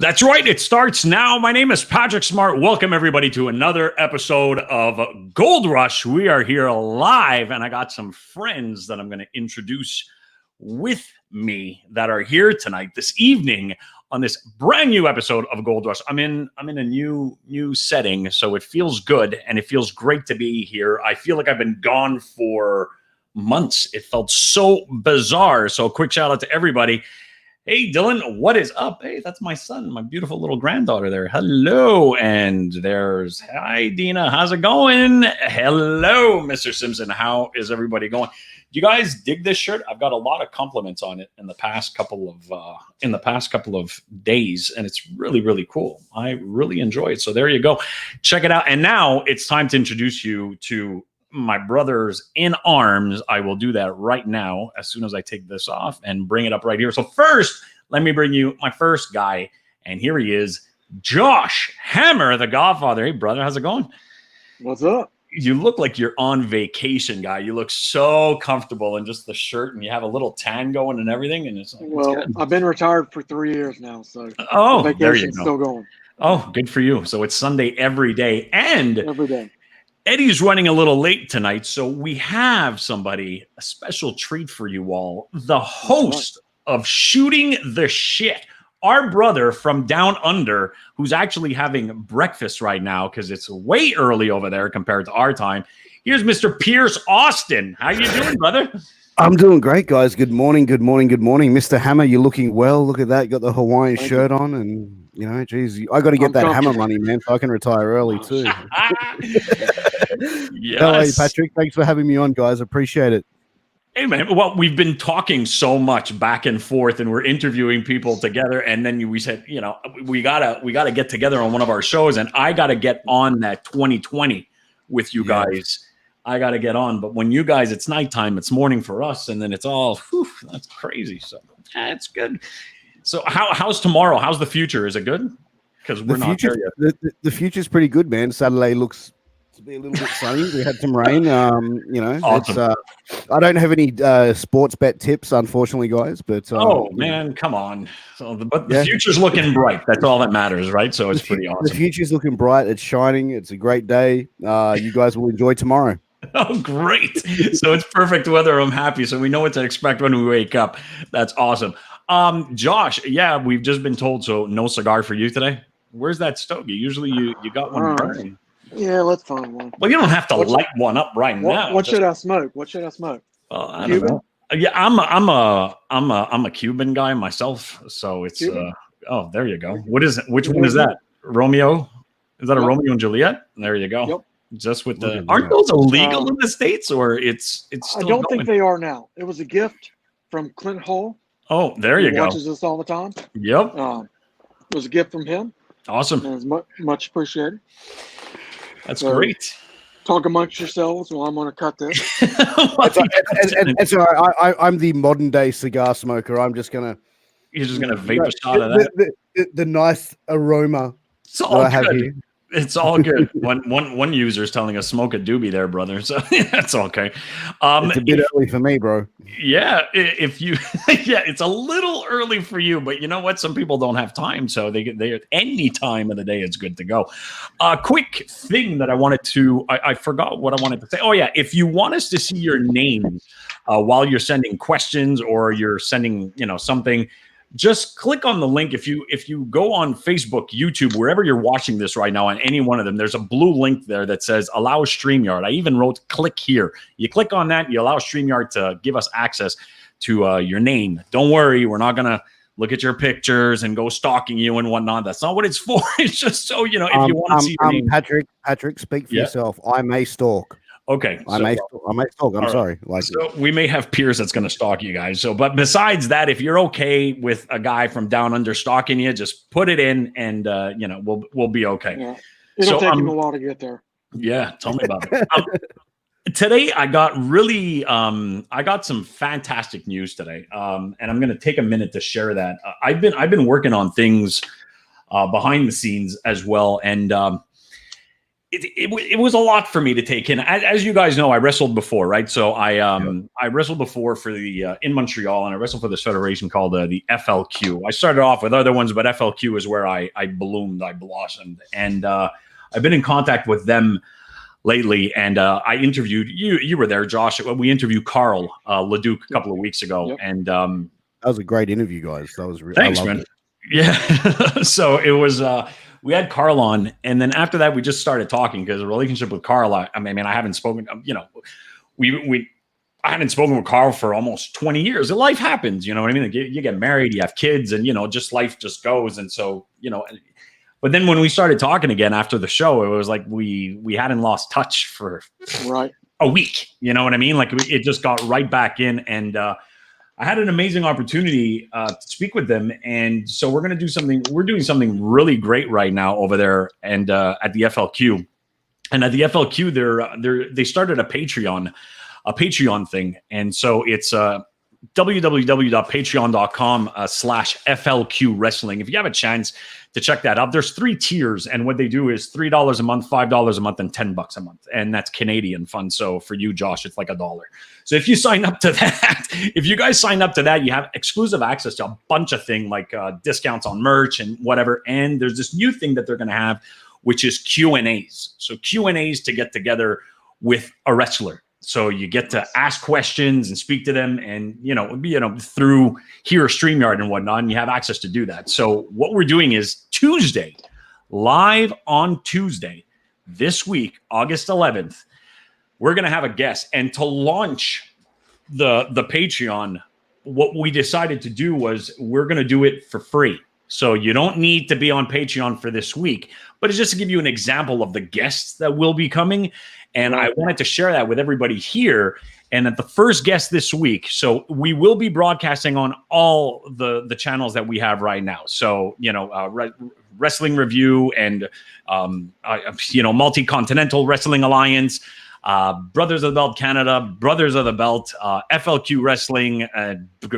That's right. It starts now. My name is Patrick Smart. Welcome, everybody, to another episode of Gold Rush. We are here live, and I got some friends that I'm going to introduce with me that are here tonight, this evening, on this brand new episode of Gold Rush. I'm in a new setting, so it feels good, and it feels great to be here. I feel like I've been gone for months. It felt so bizarre. So a quick shout out to everybody. Hey, Dylan, what is up? Hey, that's my son, my beautiful little granddaughter there. Hello. And there's, hi, Dina. How's it going? Hello, Mr. Simpson. How is everybody going? Do you guys dig this shirt? I've got a lot of compliments on it in the past couple of days, and it's really, really cool. I really enjoy it. So there you go. Check it out. And now it's time to introduce you to my brothers in arms. I will do that right now as soon as I take this off and bring it up right here. So first, let me bring you my first guy, and here he is, Josh Hammer, the Godfather. Hey, brother, how's it going? What's up? You look like you're on vacation, guy. You look so comfortable in just the shirt, and you have a little tan going and everything. And it's like, well, I've been retired for 3 years now, so the vacation's there you go. Still going. Oh, good for you. So it's Sunday every day, and every day. Eddie's running a little late tonight, so we have somebody, a special treat for you all, the host of Shooting the Shit, our brother from down under, who's actually having breakfast right now because it's way early over there compared to our time. Here's Mr. Pierce Austin. How you doing, brother? I'm doing great, guys. Good morning, good morning, good morning. Mr. Hammer, you're looking well. Look at that. You got the Hawaiian shirt on, and, you know, geez, I got to get that Hammer money, man, so I can retire early, too. Yes. How are you, Patrick? Thanks for having me on, guys. Appreciate it. Hey, man. Well, we've been talking so much back and forth, and we're interviewing people together, and then we said, you know, we gotta get together on one of our shows, and I gotta get on that 2020 with you guys. I got to get on. But when you guys, it's nighttime, it's morning for us. And then it's all, that's crazy. So it's good. So how's tomorrow? How's the future? Is it good? Because we're not there yet. The future's pretty good, man. Saturday looks to be a little bit sunny. We had some rain. You know, awesome. I don't have any sports bet tips, unfortunately, guys. But man, come on. So the future's looking bright. That's all that matters, right? So it's pretty awesome. The future's looking bright. It's shining. It's a great day. You guys will enjoy tomorrow. Oh, great. So it's perfect weather. I'm happy. So we know what to expect when we wake up. That's awesome. Josh, we've just been told, so no cigar for you today. Where's that stogie? Usually you got one burning. Yeah, let's find one. Well, you don't have to light one up right now. What should I smoke? What should I smoke? I don't know. Yeah, I'm a Cuban guy myself. So it's there you go. What is it? Which one is that? Romeo? Is that a Romeo and Juliet? There you go. Yep. Just with the aren't those illegal in the States, or it's still I don't think they are now. It was a gift from Clint Hall. Oh, there you go. Watches this all the time. Yep. It was a gift from him. Awesome. And it's much appreciated. That's great. Talk amongst yourselves while I'm going to cut this. It's all right. I'm the modern day cigar smoker. I'm just gonna. You're just gonna vape a shot of that. The nice aroma it's all I have here. It's all good. One user is telling us smoke a doobie there, brother. So that's okay. It's a bit early for me, bro. Yeah, if you, it's a little early for you, but you know what? Some people don't have time, so they any time of the day it's good to go. Quick thing that I wanted to, I forgot what I wanted to say. Oh yeah, if you want us to see your name while you're sending questions or you're sending, something. Just click on the link. If you go on Facebook, YouTube, wherever you're watching this right now on any one of them, there's a blue link there that says allow StreamYard. I even wrote click here. You click on that, you allow StreamYard to give us access to your name. Don't worry, we're not going to look at your pictures and go stalking you and whatnot. That's not what it's for. It's just so, if you want to see your name. Patrick, speak for yourself. I may stalk. Okay. I may stalk. I'm sorry. So we may have Pierce that's going to stalk you guys. So, but besides that, if you're okay with a guy from down under stalking you, just put it in and, we'll be okay. Yeah. It'll take him a while to get there. Yeah. Tell me about it. Today, I got some fantastic news today. And I'm going to take a minute to share that. I've been working on things behind the scenes as well. And, it was a lot for me to take in. As you guys know, I wrestled before, right? So I wrestled before for the in Montreal, and I wrestled for this federation called the FLQ. I started off with other ones, but FLQ is where I bloomed, I blossomed, and I've been in contact with them lately. And I interviewed you. You were there, Josh. We interviewed Carl Leduc a couple of weeks ago, and that was a great interview, guys. That was thanks, man. Yeah. So it was. We had Carl on, and then after that, we just started talking because the relationship with Carl. I haven't spoken. I hadn't spoken with Carl for almost 20 years. Life happens, you know what I mean? Like you get married, you have kids, and just life just goes. And so but then when we started talking again after the show, it was like we hadn't lost touch for a week. You know what I mean? Like it just got right back in, and I had an amazing opportunity to speak with them, and so we're doing something really great right now over there, and at the FLQ, and at the FLQ, they started a Patreon thing, and so it's www.patreon.com/FLQ wrestling. If you have a chance to check that out, there's 3 tiers, and what they do is $3 a month, $5 a month, and $10 a month, and that's Canadian fund. So for you, Josh, it's like $1. So if you sign up to that, if you guys sign up to that, you have exclusive access to a bunch of things like discounts on merch and whatever. And there's this new thing that they're going to have, which is Q&As. So Q&As to get together with a wrestler. So you get to ask questions and speak to them, and through here StreamYard and whatnot, and you have access to do that. So what we're doing is Tuesday, live on Tuesday this week, August 11th, we're going to have a guest. And to launch the Patreon, what we decided to do was we're going to do it for free. So you don't need to be on Patreon for this week, but it's just to give you an example of the guests that will be coming. And I wanted to share that with everybody here. And at the first guest this week, so we will be broadcasting on all the channels that we have right now. So, Wrestling Review and, Multi-Continental Wrestling Alliance, Brothers of the Belt Canada, Brothers of the Belt, FLQ Wrestling,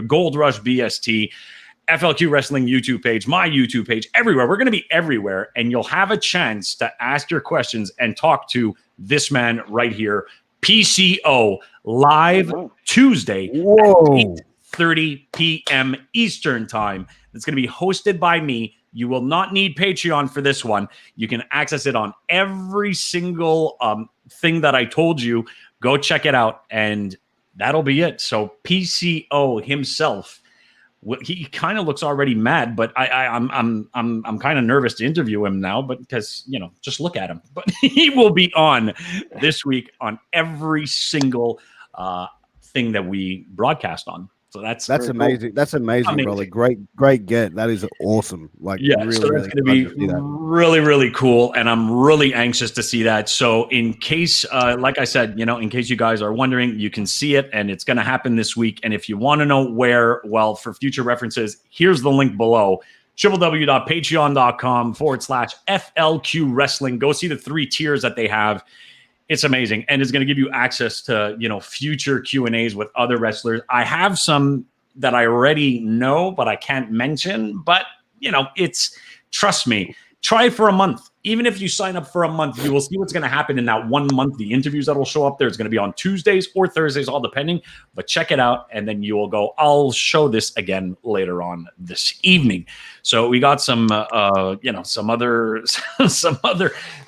Gold Rush BST, FLQ Wrestling YouTube page, my YouTube page, everywhere. We're going to be everywhere, and you'll have a chance to ask your questions and talk to this man right here, PCO, live Tuesday at 8:30 p.m. Eastern time. It's going to be hosted by me. You will not need Patreon for this one. You can access it on every single thing that I told you. Go check it out, and that'll be it. So PCO himself. He kind of looks already mad, but I'm kind of nervous to interview him now, but because just look at him. But he will be on this week on every single thing that we broadcast on. So that's amazing. Cool. That's amazing, brother. Great get. That is awesome. Like, yeah, really, so that's going to be really, really cool, and I'm really anxious to see that. So, in case, like I said, in case you guys are wondering, you can see it, and it's going to happen this week. And if you want to know where, well, for future references, here's the link below: www.patreon.com/FLQ Wrestling. Go see the 3 tiers that they have. It's amazing, and it's going to give you access to future Q&As with other wrestlers. I have some that I already know, but I can't mention. But it's, trust me, try it for a month. Even if you sign up for a month, you will see what's going to happen in that 1 month. The interviews that will show up there is going to be on Tuesdays or Thursdays, all depending. But check it out, and then you will go, I'll show this again later on this evening. So we got some some other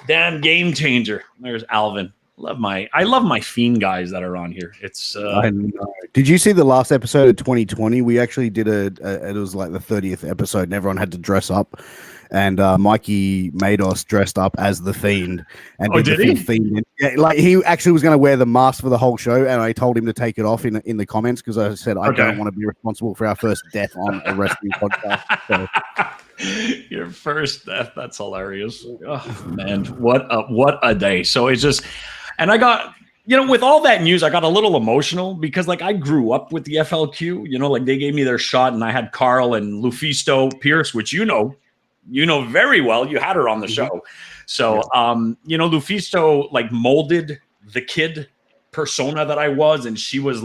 damn game changer. There's Alvin. I love my Fiend guys that are on here. It's I know. Did you see the last episode of 2020? We actually did it was like the 30th episode, and everyone had to dress up. And Mikey made us dressed up as the Fiend. And did he? Fiend. Yeah, like he actually was going to wear the mask for the whole show, and I told him to take it off in the comments because I said I don't want to be responsible for our first death on a wrestling podcast. So. Your first death. That's hilarious. Oh, man, what a day. So it's just, and I got, with all that news, I got a little emotional because I grew up with the FLQ, they gave me their shot, and I had Carl and Lufisto Pierce, which you know very well. You had her on the show. So, Lufisto molded the kid persona that I was. And she was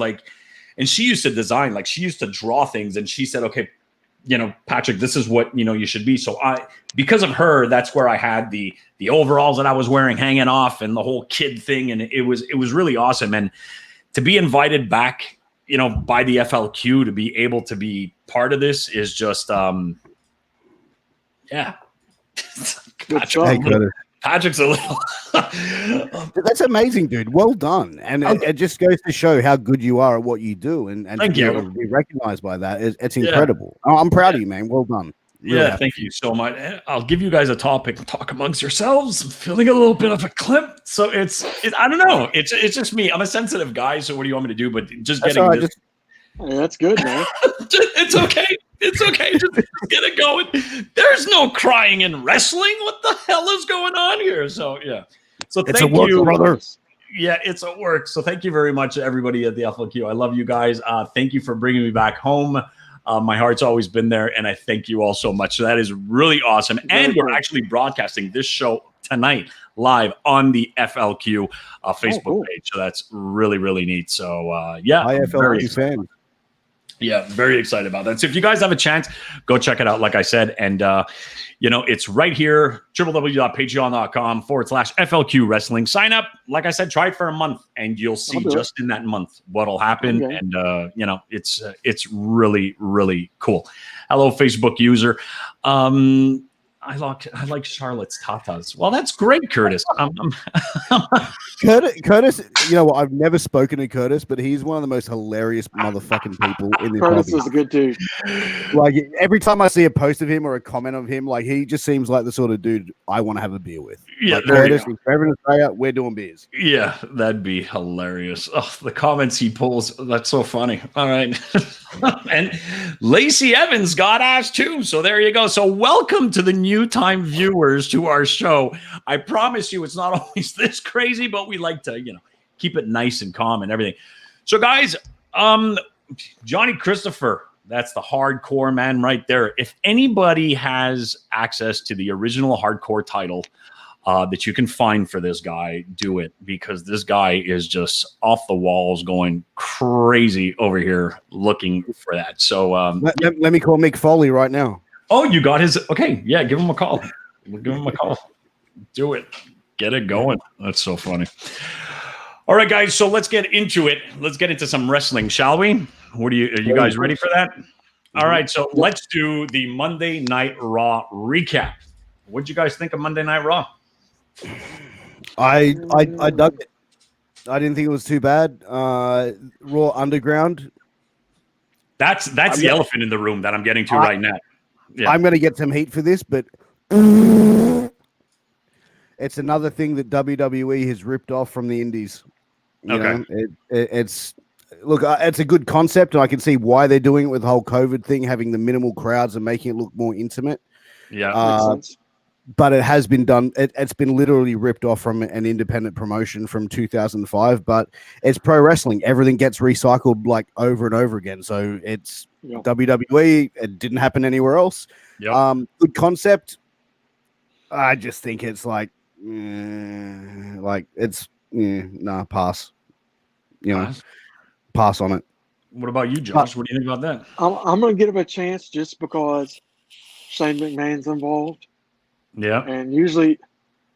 and she used to design, she used to draw things. And she said, okay, Patrick, this is what, you should be. So because of her, that's where I had the overalls that I was wearing hanging off and the whole kid thing. And it was really awesome. And to be invited back, by the FLQ, to be able to be part of this is just, yeah. Patrick's a little. That's amazing, dude. Well done. And it just goes to show how good you are at what you do. And thank you. To be recognized by that, it's incredible. I'm proud of you, man. Well done. Really thank you so much. I'll give you guys a topic to talk amongst yourselves. I'm feeling a little bit of a clip. So it's I don't know. It's just me. I'm a sensitive guy. So what do you want me to do? But just getting this. That's good, man. It's okay. It's okay. Just get it going. There's no crying in wrestling. What the hell is going on here? So, yeah. So it's thank you, brother. Yeah, it's a work. So thank you very much, everybody at the FLQ. I love you guys. Thank you for bringing me back home. My heart's always been there, and I thank you all so much. So that is really awesome. And we're actually broadcasting this show tonight live on the FLQ Facebook page. So that's really, really neat. So, Hi, FLQ fan. Yeah, very excited about that. So if you guys have a chance, go check it out, like I said. And, it's right here, www.patreon.com/FLQ Wrestling. Sign up. Like I said, try it for a month, and you'll see just in that month what'll happen. Okay. And, it's really, really cool. Hello, Facebook user. I like Charlotte's tatas. Well, that's great, Curtis. Curtis, I've never spoken to Curtis, but he's one of the most hilarious motherfucking people in this Curtis hobby. is a good dude. Like, every time I see a post of him or a comment of him, like, he just seems like the sort of dude I want to have a beer with. Yeah, like, Curtis, if we're in Australia, we're doing beers. Yeah, that'd be hilarious. Oh, the comments he pulls, that's so funny. All right. And Lacey Evans got asked too. So there you go. So welcome to the new time viewers to our show. I promise you it's not always this crazy, but we like to, keep it nice and calm and everything. So guys, Johnny Christopher, that's the hardcore man right there. If anybody has access to the original hardcore title that you can find for this guy, do it, because this guy is just off the walls going crazy over here looking for that. So let me call Mick Foley right now. Oh, you got his. Okay. Yeah. Give him a call. We'll give him a call. Do it. Get it going. That's so funny. All right, guys. So let's get into it. Let's get into some wrestling, shall we? Are you guys ready for that? All right. So let's do the Monday Night Raw recap. What'd you guys think of Monday Night Raw? I dug it. I didn't think it was too bad. Raw Underground. That's the elephant in the room that I'm getting to right now. Yeah. I'm going to get some heat for this, but it's another thing that WWE has ripped off from the indies. It's a good concept, and I can see why they're doing it with the whole COVID thing, having the minimal crowds and making it look more intimate. Yeah, but it has been done. It's been literally ripped off from an independent promotion from 2005. But it's pro wrestling; everything gets recycled like over and over again. So it's WWE. It didn't happen anywhere else. Yep. Good concept. I just think it's pass. Pass on it. What about you, Josh? What do you think about that? I'm going to give him a chance just because Shane McMahon's involved. Yeah. And usually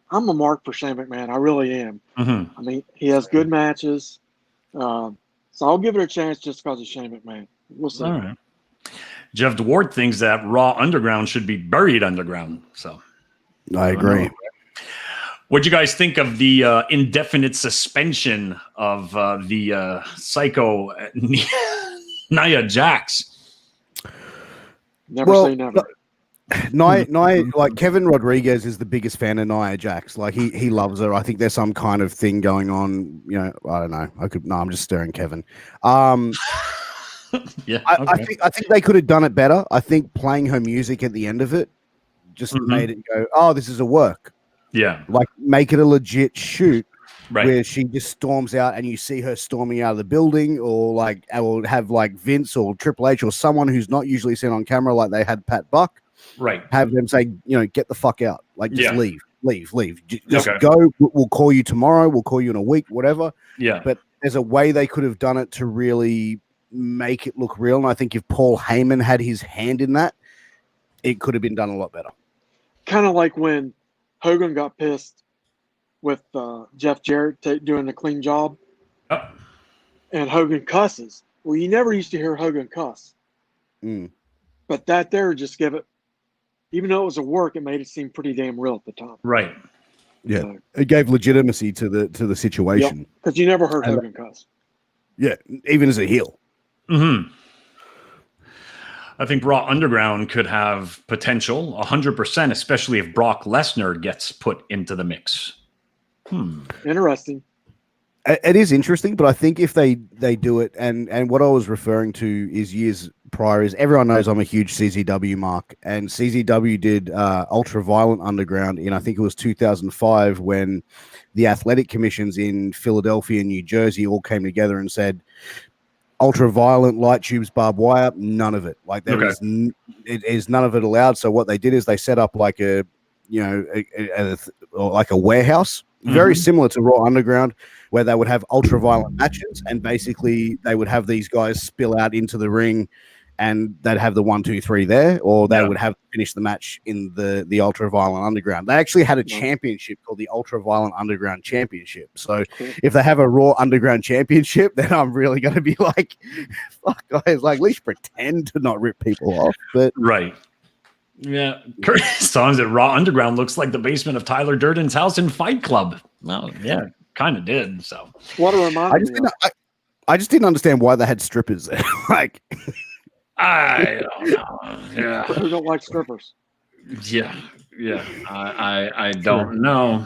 I'm a mark for Shane McMahon. I really am. Mm-hmm. I mean, he has good matches. So I'll give it a chance just because of Shane McMahon. We'll see. All right. Jeff DeWard thinks that Raw Underground should be buried underground. So I agree. What'd you guys think of the indefinite suspension of the psycho Nia Jax? Never say never. Nia, like Kevin Rodriguez is the biggest fan of Nia Jax. Like he loves her. I think there's some kind of thing going on. I don't know. I'm just stirring Kevin. Yeah, okay. I think they could have done it better. I think playing her music at the end of it just made it go, oh, this is a work. Yeah. Like make it a legit shoot where she just storms out and you see her storming out of the building, or have like Vince or Triple H or someone who's not usually seen on camera, like they had Pat Buck. Right. Have them say, get the fuck out. Like just leave. Just okay. Go. We'll call you tomorrow. We'll call you in a week, whatever. Yeah. But there's a way they could have done it to really make it look real. And I think if Paul Heyman had his hand in that, it could have been done a lot better. Kind of like when Hogan got pissed with Jeff Jarrett doing the clean job, and Hogan cusses. Well, you never used to hear Hogan cuss, but that there just give it, even though it was a work, it made it seem pretty damn real at the time. Right. Yeah, so, it gave legitimacy to the situation. Because you never heard Hogan cuss. Yeah, even as a heel. Mm-hmm. I think Raw Underground could have potential 100%, especially if Brock Lesnar gets put into the mix. Interesting. It is interesting, but I think if they do it, and what I was referring to is years prior, is everyone knows I'm a huge CZW mark, and CZW did Ultra Violent Underground in, I think it was 2005, when the athletic commissions in Philadelphia and New Jersey all came together and said, ultra violent, light tubes, barbed wire, none of it. Like there is, it is none of it allowed. So what they did is they set up like a warehouse, very similar to Raw Underground, where they would have ultra violent matches, and basically they would have these guys spill out into the ring, and they'd have the 1, 2, 3 there, or they would have finished the match in the Ultra Violent Underground. They actually had a championship called the Ultra Violent Underground Championship. So if they have a Raw Underground Championship, then I'm really going to be like, fuck guys, like at least pretend to not rip people off. But right. Yeah. Curtis Thomas at Raw Underground looks like the basement of Tyler Durden's house in Fight Club. Well, yeah, kind of did. So what a reminder. I just didn't understand why they had strippers there. Like, I don't know. Yeah. Who don't like strippers? Yeah. I don't know.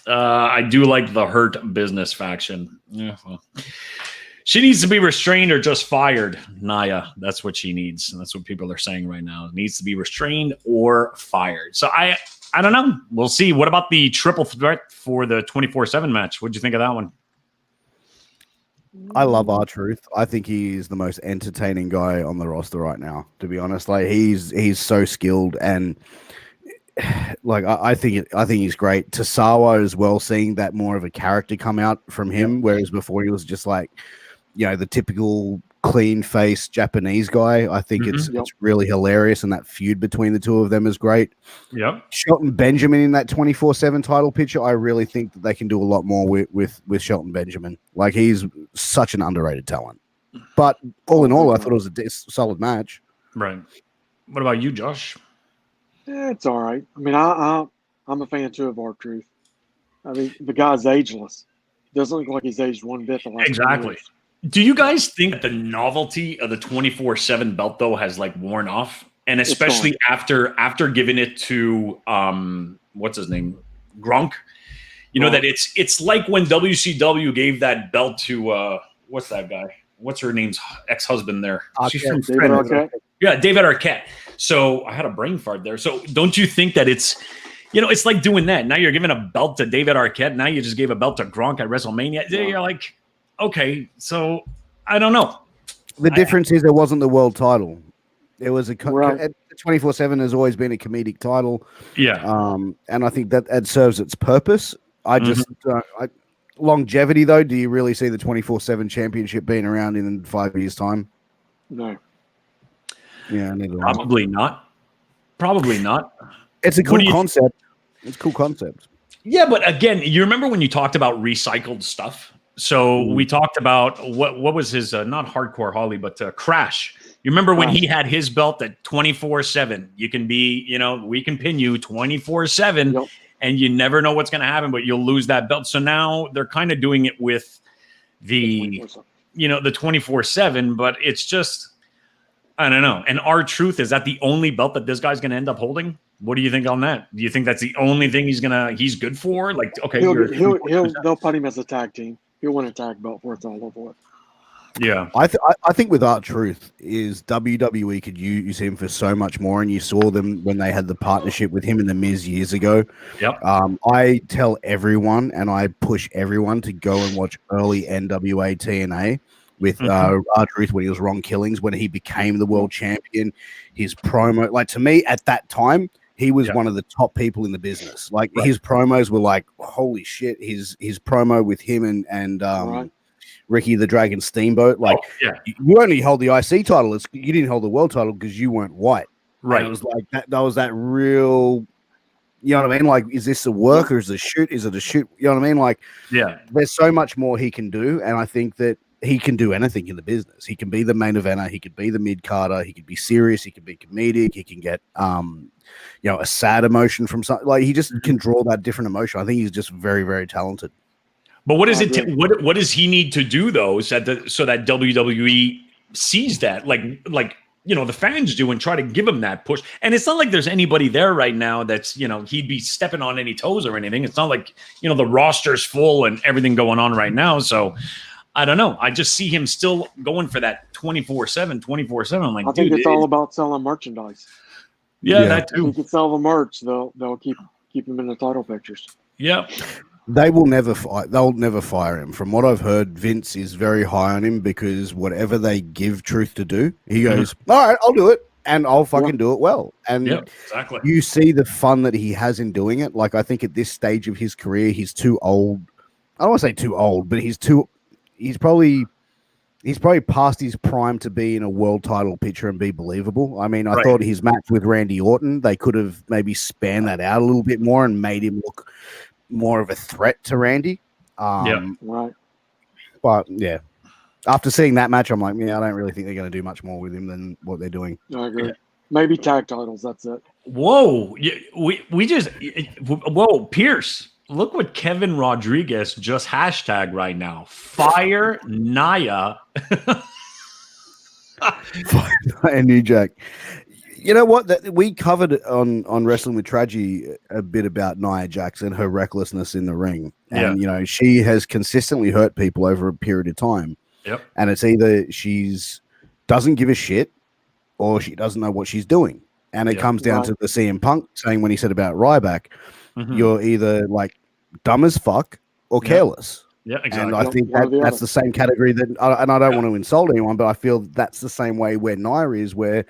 I do like the Hurt Business faction. Yeah. Well. She needs to be restrained or just fired, Naya. That's what she needs. And that's what people are saying right now. It needs to be restrained or fired. So I don't know. We'll see. What about the triple threat for the 24/7 match? What'd you think of that one? I love R-Truth. I think he's the most entertaining guy on the roster right now, to be honest. Like he's so skilled, and like I think he's great. Tosawa as well, seeing that more of a character come out from him, whereas before he was just like, the typical clean face Japanese guy. I think it's really hilarious, and that feud between the two of them is great. Yep. Shelton Benjamin in that 24/7 title picture, I really think that they can do a lot more with Shelton Benjamin. Like he's such an underrated talent. But all in all, I thought it was a solid match. Right. What about you, Josh? Yeah, it's all right. I mean, I'm a fan too of R-Truth. I mean, the guy's ageless. Doesn't look like he's aged one bit the last exactly. Years. Do you guys think that the novelty of the 24/7 belt though has like worn off, and especially after giving it to what's his name, Gronk? That it's like when WCW gave that belt to what's that guy? What's her name's ex-husband there? She's from David Arquette. Yeah, David Arquette. So I had a brain fart there. So don't you think that it's it's like doing that? Now you're giving a belt to David Arquette. Now you just gave a belt to Gronk at WrestleMania. You're like, okay, so I don't know. The difference is it wasn't the world title. It was a 24/7 has always been a comedic title. Yeah. And I think that serves its purpose. I just longevity though. Do you really see the 24/7 championship being around in 5 years' time? No. Yeah, probably not. Probably not. It's a cool concept. It's a cool concept. Yeah, but again, you remember when you talked about recycled stuff? So we talked about what was his not Hardcore Holly, but Crash. You remember when he had his belt at 24/7? You can be, we can pin you 24/7, and you never know what's going to happen, but you'll lose that belt. So now they're kind of doing it with the 24/7, but it's just, I don't know. And R-Truth, is that the only belt that this guy's going to end up holding? What do you think on that? Do you think that's the only thing he's good for? Like, okay, they'll put him as a tag team. He'll win a tag belt for it's all over. Yeah, I think with R-Truth is WWE could use him for so much more, and you saw them when they had the partnership with him and The Miz years ago. Yep. I tell everyone, and I push everyone to go and watch early NWA TNA with R-Truth when he was Ron Killings, when he became the world champion. His promo, like to me at that time, he was one of the top people in the business. Like his promos were like, holy shit. His promo with him and Ricky the Dragon Steamboat. Like you only hold the IC title. You didn't hold the world title because you weren't white. Right. And it was like that was that real, you know what I mean? Like, is this a work or is it a shoot? Is it a shoot? You know what I mean? Like, Yeah. there's so much more he can do. And I think that he can do anything in the business. He can be the main eventer. He could be the mid-carder. He could be serious. He could be comedic. He can get, a sad emotion from something. Like, he just can draw that different emotion. I think he's just very, very talented. But what is it? What does he need to do though, so that WWE sees that, like the fans do, and try to give him that push? And it's not like there's anybody there right now that's he'd be stepping on any toes or anything. It's not like the roster's full and everything going on right now. So I don't know. I just see him still going for that 24/7. I'm like, I think it's all about selling merchandise. Yeah, that too. If he can sell the merch, they'll keep him in the title pictures. Yeah. They will never fight. They'll never fire him. From what I've heard, Vince is very high on him because whatever they give Truth to do, he goes, all right, I'll do it, and I'll fucking do it well. And exactly. You see the fun that he has in doing it. Like, I think at this stage of his career, he's too old. I don't want to say too old, but he's probably past his prime to be in a world title picture and be believable. I mean, I thought his match with Randy Orton, they could have maybe spanned that out a little bit more and made him look more of a threat to Randy. Right. But yeah, after seeing that match, I'm like, I don't really think they're going to do much more with him than what they're doing. I agree. Maybe tag titles. That's it. Whoa. Whoa, Pierce. Look what Kevin Rodriguez just hashtag right now. Fire Nia. Fire Nia New Jack. You know what? We covered on Wrestling with Tragedy a bit about Nia Jax and her recklessness in the ring. And, she has consistently hurt people over a period of time. Yep. And it's either she's doesn't give a shit or she doesn't know what she's doing. And it comes down to the CM Punk saying when he said about Ryback, you're either like dumb as fuck or careless. Yeah, exactly. And I think that's the same category that, and I don't want to insult anyone, but I feel that's the same way where Nia is, where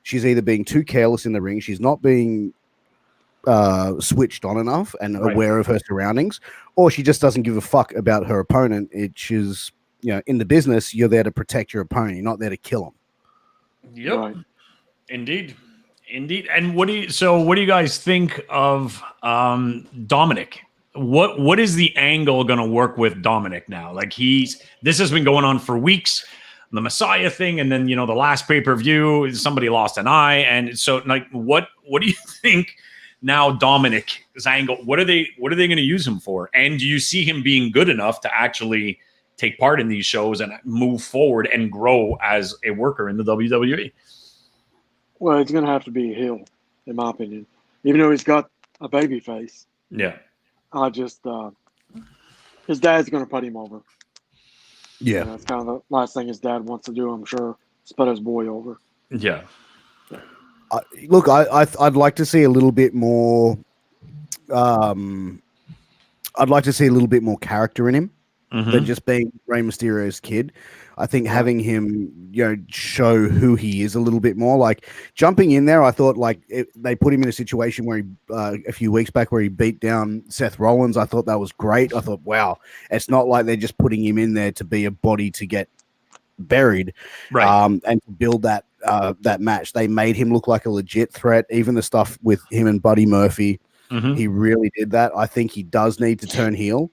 she's either being too careless in the ring, she's not being switched on enough and aware of her surroundings, or she just doesn't give a fuck about her opponent. It's is, in the business, you're there to protect your opponent. You're not there to kill them. Yep. Right. Indeed. And what do you guys think of Dominic? What is the angle going to work with Dominic now? Like, this has been going on for weeks. The Messiah thing, and then the last pay-per-view, somebody lost an eye, and so like, what do you think now? Dominic's angle, what are they going to use him for? And do you see him being good enough to actually take part in these shows and move forward and grow as a worker in the WWE? Well, it's going to have to be a heel, in my opinion, even though he's got a baby face. Yeah, I just his dad's going to put him over. Yeah, that's kind of the last thing his dad wants to do, I'm sure, is put his boy over. Yeah. Look, I'd like to see a little bit more. I'd like to see a little bit more character in him than just being Rey Mysterio's kid. I think having him, show who he is a little bit more. Like, jumping in there, I thought they put him in a situation where he, a few weeks back, where he beat down Seth Rollins. I thought that was great. I thought, wow, it's not like they're just putting him in there to be a body to get buried, and to build that match. They made him look like a legit threat. Even the stuff with him and Buddy Murphy, he really did that. I think he does need to turn heel.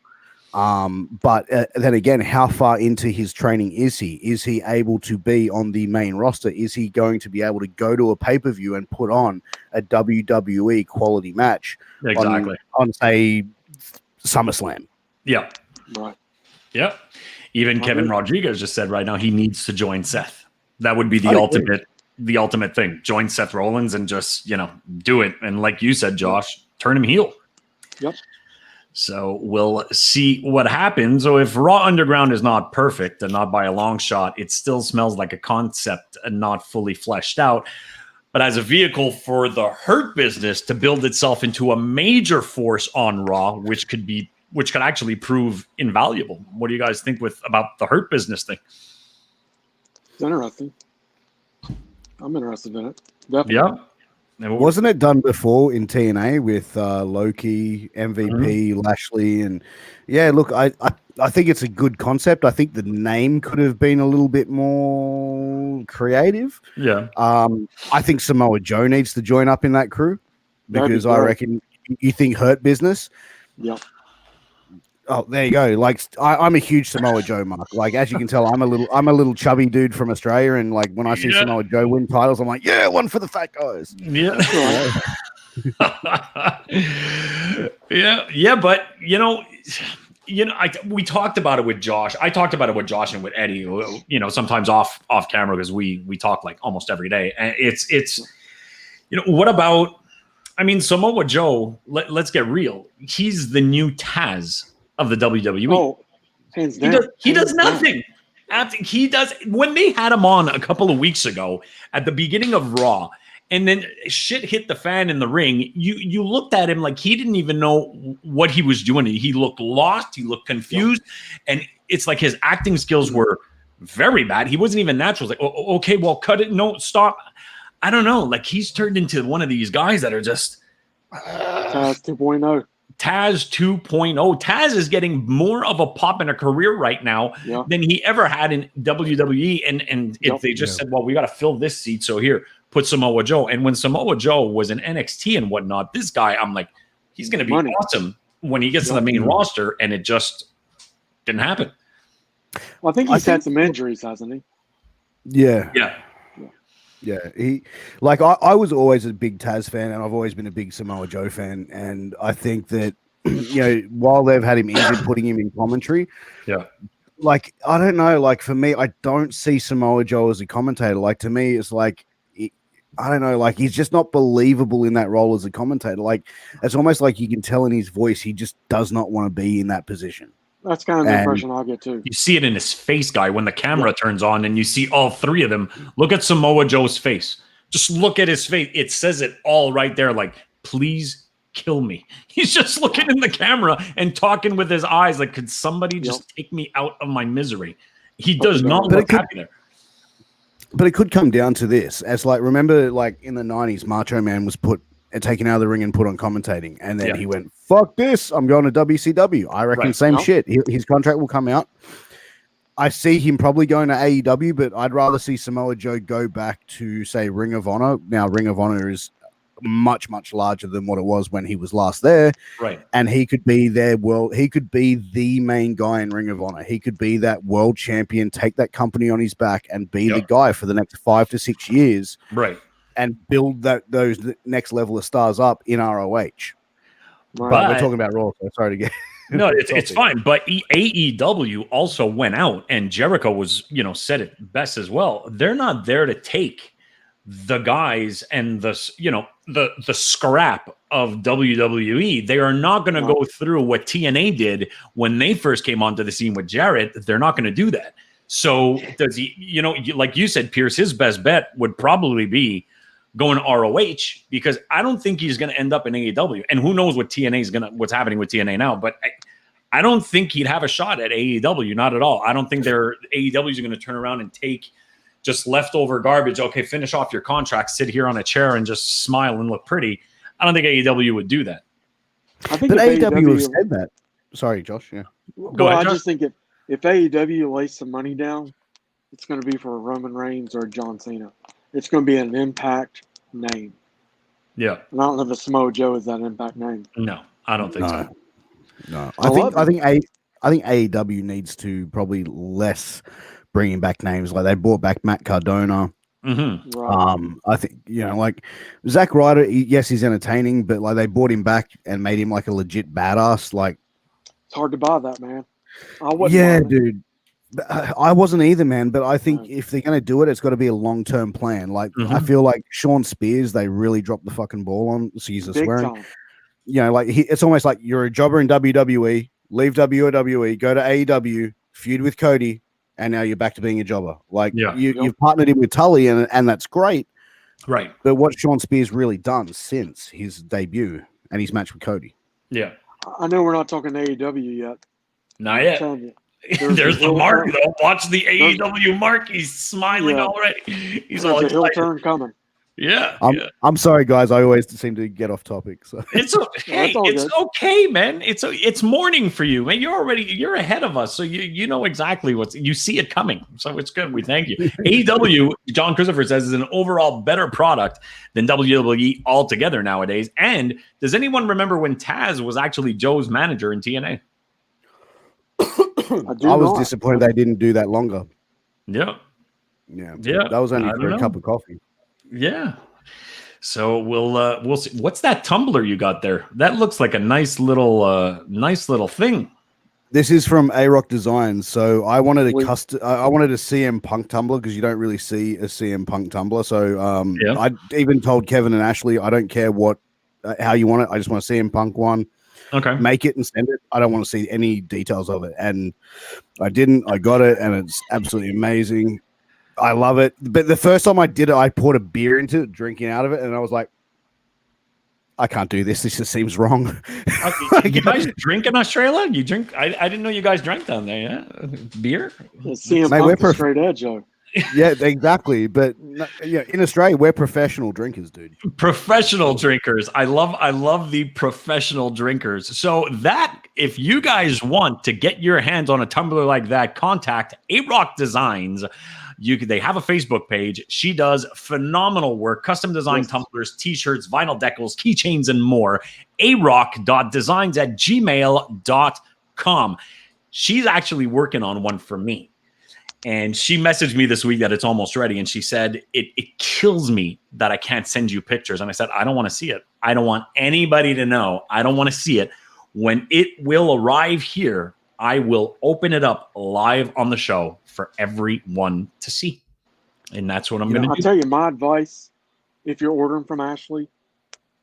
But then again, how far into his training is he? Is he able to be on the main roster? Is he going to be able to go to a pay-per-view and put on a WWE quality match on say, SummerSlam? Yeah. Right. Yeah. Even Kevin Rodriguez just said right now he needs to join Seth. That would be the ultimate thing. Join Seth Rollins and just, do it. And like you said, Josh, turn him heel. Yep. So we'll see what happens. So if Raw Underground is not perfect and not by a long shot, it still smells like a concept and not fully fleshed out. But as a vehicle for the Hurt Business to build itself into a major force on Raw, which could actually prove invaluable. What do you guys think about the Hurt Business thing? It's interesting. I'm interested in it. Definitely. Yeah. Wasn't it done before in TNA with Loki, MVP, Lashley, and look, I think it's a good concept. I think the name could have been a little bit more creative. Yeah. I think Samoa Joe needs to join up in that crew because I reckon you think Hurt Business. Yep. Oh, there you go. Like I'm a huge Samoa Joe mark. Like as you can tell, I'm a little chubby dude from Australia, and like when I see Samoa Joe win titles, I'm like, yeah, one for the fat guys. Yeah. yeah. But we talked about it with Josh. I talked about it with Josh and with Eddie. Sometimes off camera because we talk like almost every day. And it's what about? I mean, Samoa Joe. Let's get real. He's the new Taz of the WWE. Oh, hands down. He does nothing. He does when they had him on a couple of weeks ago at the beginning of Raw, and then shit hit the fan in the ring. You looked at him like he didn't even know what he was doing. He looked lost. He looked confused, and it's like his acting skills were very bad. He wasn't even natural. It's like, okay, well, cut it. No, stop. I don't know. Like he's turned into one of these guys that are just Taz 2.0. Taz 2.0. Taz is getting more of a pop in a career right now than he ever had in WWE. And if they just said, well, we got to fill this seat. So here, put Samoa Joe. And when Samoa Joe was in NXT and whatnot, this guy, I'm like, he's going to be awesome when he gets to the main roster. And it just didn't happen. Well, I think he's had some injuries, hasn't he? Yeah. Yeah. Yeah, I was always a big Taz fan, and I've always been a big Samoa Joe fan. And I think that while they've had him injured, putting him in commentary, like I don't know, like for me, I don't see Samoa Joe as a commentator. Like to me, it's like I don't know, like he's just not believable in that role as a commentator. Like it's almost like you can tell in his voice he just does not want to be in that position. That's kind of the impression I get too. You see it in his face, guy, when the camera turns on and you see all three of them. Look at Samoa Joe's face. Just look at his face. It says it all right there. Like, please kill me. He's just looking in the camera and talking with his eyes. Like, could somebody just take me out of my misery? He does not look happy there. But it could come down to this. As like, remember, like in the 90s, Macho Man was taken out of the ring and put on commentating. And then he went, fuck this. I'm going to WCW. I reckon same shit. His contract will come out. I see him probably going to AEW, but I'd rather see Samoa Joe go back to, say, Ring of Honor. Now, Ring of Honor is much, much larger than what it was when he was last there. Right. And he could be he could be the main guy in Ring of Honor. He could be that world champion, take that company on his back and be the guy for the next 5 to 6 years. Right. And build those next level of stars up in ROH. But we're talking about Raw, so sorry to get no, it's fine. But AEW also went out, and Jericho was, said it best as well. They're not there to take the guys and the scrap of WWE. They are not going to go through what TNA did when they first came onto the scene with Jarrett. They're not going to do that. So does he? Like you said, Pierce, his best bet would probably be going ROH, because I don't think he's going to end up in AEW. And who knows what's happening with TNA now, but I don't think he'd have a shot at AEW. Not at all. I don't think AEWs are going to turn around and take just leftover garbage. Okay, finish off your contract, sit here on a chair and just smile and look pretty. I don't think AEW would do that. I think AEW have said that. Sorry, Josh. Yeah. Go ahead, Josh. I just think if AEW lays some money down, it's going to be for a Roman Reigns or John Cena. It's going to be an Impact name. Yeah. And I don't know if Samoa Joe is that Impact name. No, I don't think so. No, I think AEW needs to probably less bringing back names. Like they brought back Matt Cardona. Mm-hmm. Right. I think like Zack Ryder. Yes, he's entertaining, but like they brought him back and made him like a legit badass. Like it's hard to buy that, man. Dude. I wasn't either, man. But I think if they're going to do it, it's got to be a long-term plan. Like I feel like Sean Spears, they really dropped the fucking ball on. Excuse the swearing. Time. Like it's almost like you're a jobber in WWE, leave WWE, go to AEW, feud with Cody, and now you're back to being a jobber. Like you've partnered him with Tully, and that's great. Right. But what Sean Spears really done since his debut and his match with Cody? Yeah. I know we're not talking AEW yet. Not yet. There's the mark, though. Watch the AEW mark. He's smiling already. He's a hill turn coming. Yeah, I'm sorry, guys. I always seem to get off topic. So it's okay. It's okay, man. It's morning for you, man. You're ahead of us, so you know exactly you see it coming. So it's good. We thank you. AEW, John Christopher says, is an overall better product than WWE altogether nowadays. And does anyone remember when Taz was actually Joe's manager in TNA? I was disappointed they didn't do that longer. Yeah. That was only for a cup of coffee. Yeah. So we'll see. What's that tumbler you got there? That looks like a nice little thing. This is from A-Rock Designs. So I wanted I wanted a CM Punk tumbler because you don't really see a CM Punk tumbler. So I even told Kevin and Ashley, I don't care how you want it. I just want a CM Punk one. Okay. Make it and send it. I don't want to see any details of it. And I didn't. I got it, and it's absolutely amazing. I love it. But the first time I did it, I poured a beer into it, drinking out of it, and I was like, I can't do this. This just seems wrong. You guys drink in Australia? You drink? I didn't know you guys drank down there. Yeah, beer. CM Punk is straight edge, Joe. Yeah, exactly. But in Australia, we're professional drinkers, dude. Professional drinkers. I love the professional drinkers. So that if you guys want to get your hands on a tumbler like that, contact A-Rock Designs. They have a Facebook page. She does phenomenal work, custom design tumblers, t-shirts, vinyl decals, keychains, and more. arock.designs@gmail.com. She's actually working on one for me. And she messaged me this week that it's almost ready. And she said, it kills me that I can't send you pictures. And I said, I don't want to see it. I don't want anybody to know. I don't want to see it. When it will arrive here, I will open it up live on the show for everyone to see. And that's what I'm going to do. I'll tell you my advice. If you're ordering from Ashley,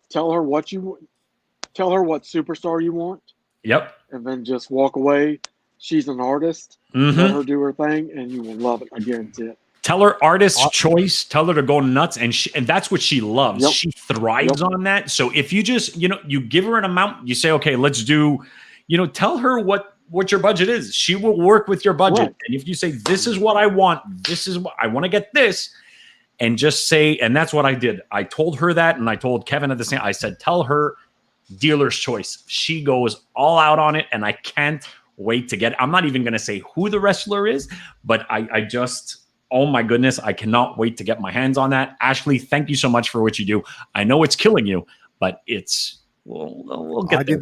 tell her what superstar you want. Yep. And then just walk away. She's an artist. Mm-hmm. Let her do her thing, and you will love it. I guarantee it. Tell her artist's choice. Tell her to go nuts, and that's what she loves. Yep. She thrives on that. So if you just, you give her an amount, you say, okay, let's do, tell her what your budget is. She will work with your budget. Right. And if you say, this is what I want, this is what I want to get this, and just say, and that's what I did. I told her that, and I told Kevin at the same, I said, tell her dealer's choice. She goes all out on it, and I can't wait to get it. I'm not even going to say who the wrestler is, but I just, oh my goodness, I cannot wait to get my hands on that. Ashley, thank you so much for what you do. I know it's killing you, but we'll get I did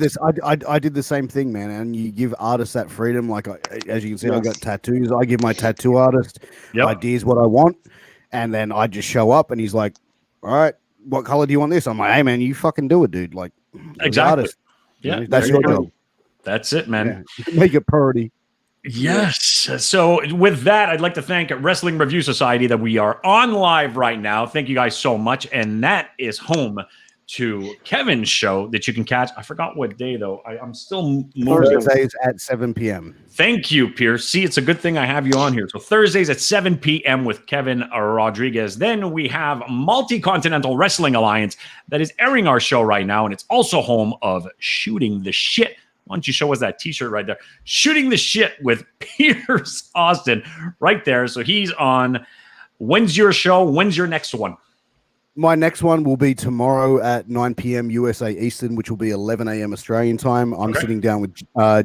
the same thing, man. And you give artists that freedom. Like as you can see, I got tattoos. I give my tattoo artist ideas what I want, and then I just show up, and he's like, "All right, what color do you want this?" I'm like, "Hey, man, you fucking do it, dude." Like, exactly. Artist, that's your job. That's it, man. Yeah. Make it priority. Yes. So with that, I'd like to thank Wrestling Review Society that we are on live right now. Thank you guys so much. And that is home to Kevin's show that you can catch. I forgot what day, though. I'm still moving. Thursdays at 7 p.m. Thank you, Pierce. See, it's a good thing I have you on here. So Thursdays at 7 p.m. with Kevin Rodriguez. Then we have Multi-Continental Wrestling Alliance that is airing our show right now. And it's also home of Shooting the Shit. Why don't you show us that t-shirt right there? Shooting the Shit with Pierce Austin right there. So he's on. When's your show? When's your next one? My next one will be tomorrow at 9 p.m. USA Eastern, which will be 11 a.m. Australian time. I'm sitting down with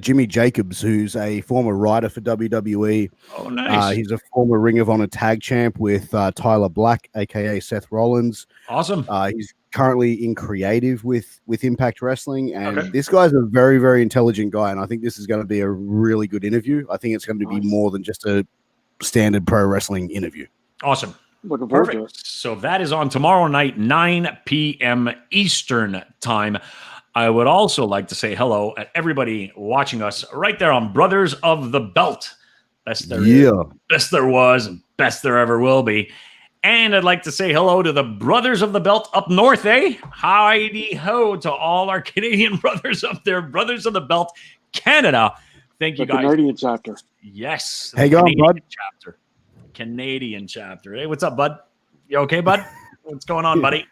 Jimmy Jacobs, who's a former writer for WWE. Oh, nice. He's a former Ring of Honor tag champ with Tyler Black, a.k.a. Seth Rollins. Awesome. He's currently in creative with Impact Wrestling. And this guy's a very, very intelligent guy. And I think this is going to be a really good interview. I think it's going to be more than just a standard pro wrestling interview. Awesome. Perfect. So that is on tomorrow night, 9 p.m. Eastern time. I would also like to say hello at everybody watching us right there on Brothers of the Belt. Best there is, best there was, and best there ever will be. And I'd like to say hello to the Brothers of the Belt up north, eh? Heidi-ho to all our Canadian brothers up there. Brothers of the Belt, Canada. Thank you, guys. Canadian chapter. Yes. Hey, go on, bud. Chapter. Canadian chapter. Hey, what's up, bud? You okay, bud? What's going on, buddy?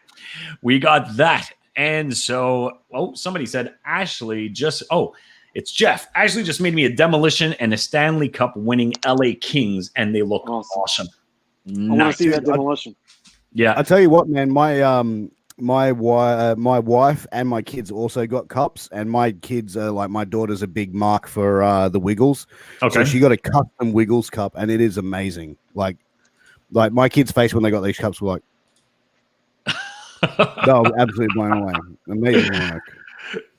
We got that. And so, somebody said Ashley it's Jeff. Ashley just made me a Demolition and a Stanley Cup winning LA Kings, and they look awesome. I want to see that Demolition. Yeah. I tell you what, man, my wife and my kids also got cups, and my kids are like, my daughter's a big mark for the Wiggles. Okay. So she got a custom Wiggles cup, and it is amazing. Like my kids' face when they got these cups were like, no, absolutely blown away. Amazing work.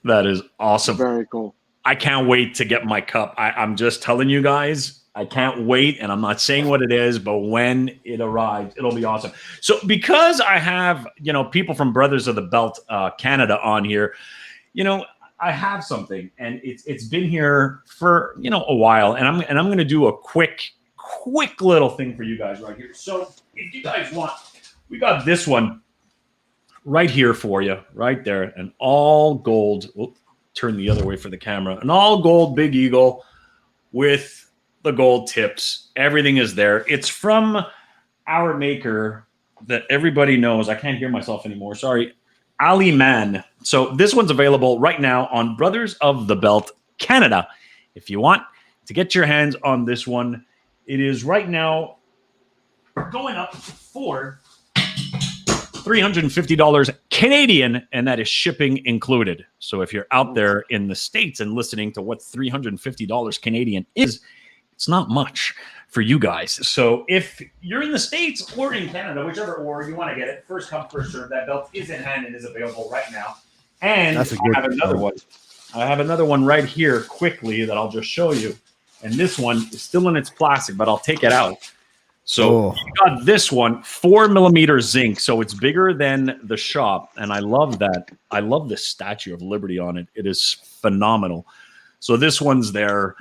That is awesome. Very cool. I can't wait to get my cup. I'm just telling you guys, I can't wait. And I'm not saying what it is, but when it arrives, it'll be awesome. So because I have, people from Brothers of the Belt Canada on here, I have something, and it's been here for, a while. And I'm going to do a quick little thing for you guys right here. So if you guys want, we got this one right here for you, right there, an all gold. We'll turn the other way for the camera. An all gold Big Eagle with the gold tips. Everything is there. It's from our maker that everybody knows. I can't hear myself anymore. Sorry. Ali Man. So this one's available right now on Brothers of the Belt Canada. If you want to get your hands on this one, it is right now going up for $350 Canadian, and that is shipping included. So if you're out there in the States and listening to what $350 Canadian is, it's not much for you guys. So if you're in the States or in Canada, whichever or you want to get it, first come, first serve. That belt is in hand and is available right now. And I have another one. I have another one right here quickly that I'll just show you. And this one is still in its plastic, but I'll take it out. So you got this one, 4mm zinc. So it's bigger than the shop. And I love that. I love the Statue of Liberty on it. It is phenomenal. So this one's there.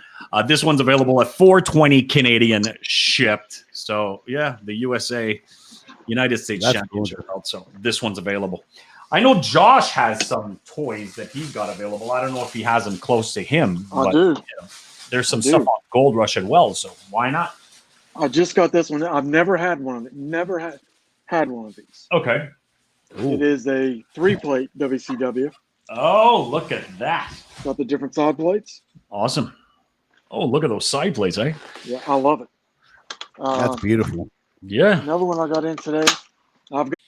This one's available at $420 Canadian shipped. So yeah, the USA, United States Championship belt. So this one's available. I know Josh has some toys that he's got available. I don't know if he has them close to him. I do. There's some stuff on Gold Rush as well. So why not? I just got this one. I've never had one of it. Never had one of these. Okay. Ooh. It is a 3-plate WCW. Oh, look at that. Got the different side plates. Awesome. Oh, look at those side plates, eh? Yeah, I love it. That's beautiful. Yeah. Another one I got in today. I've got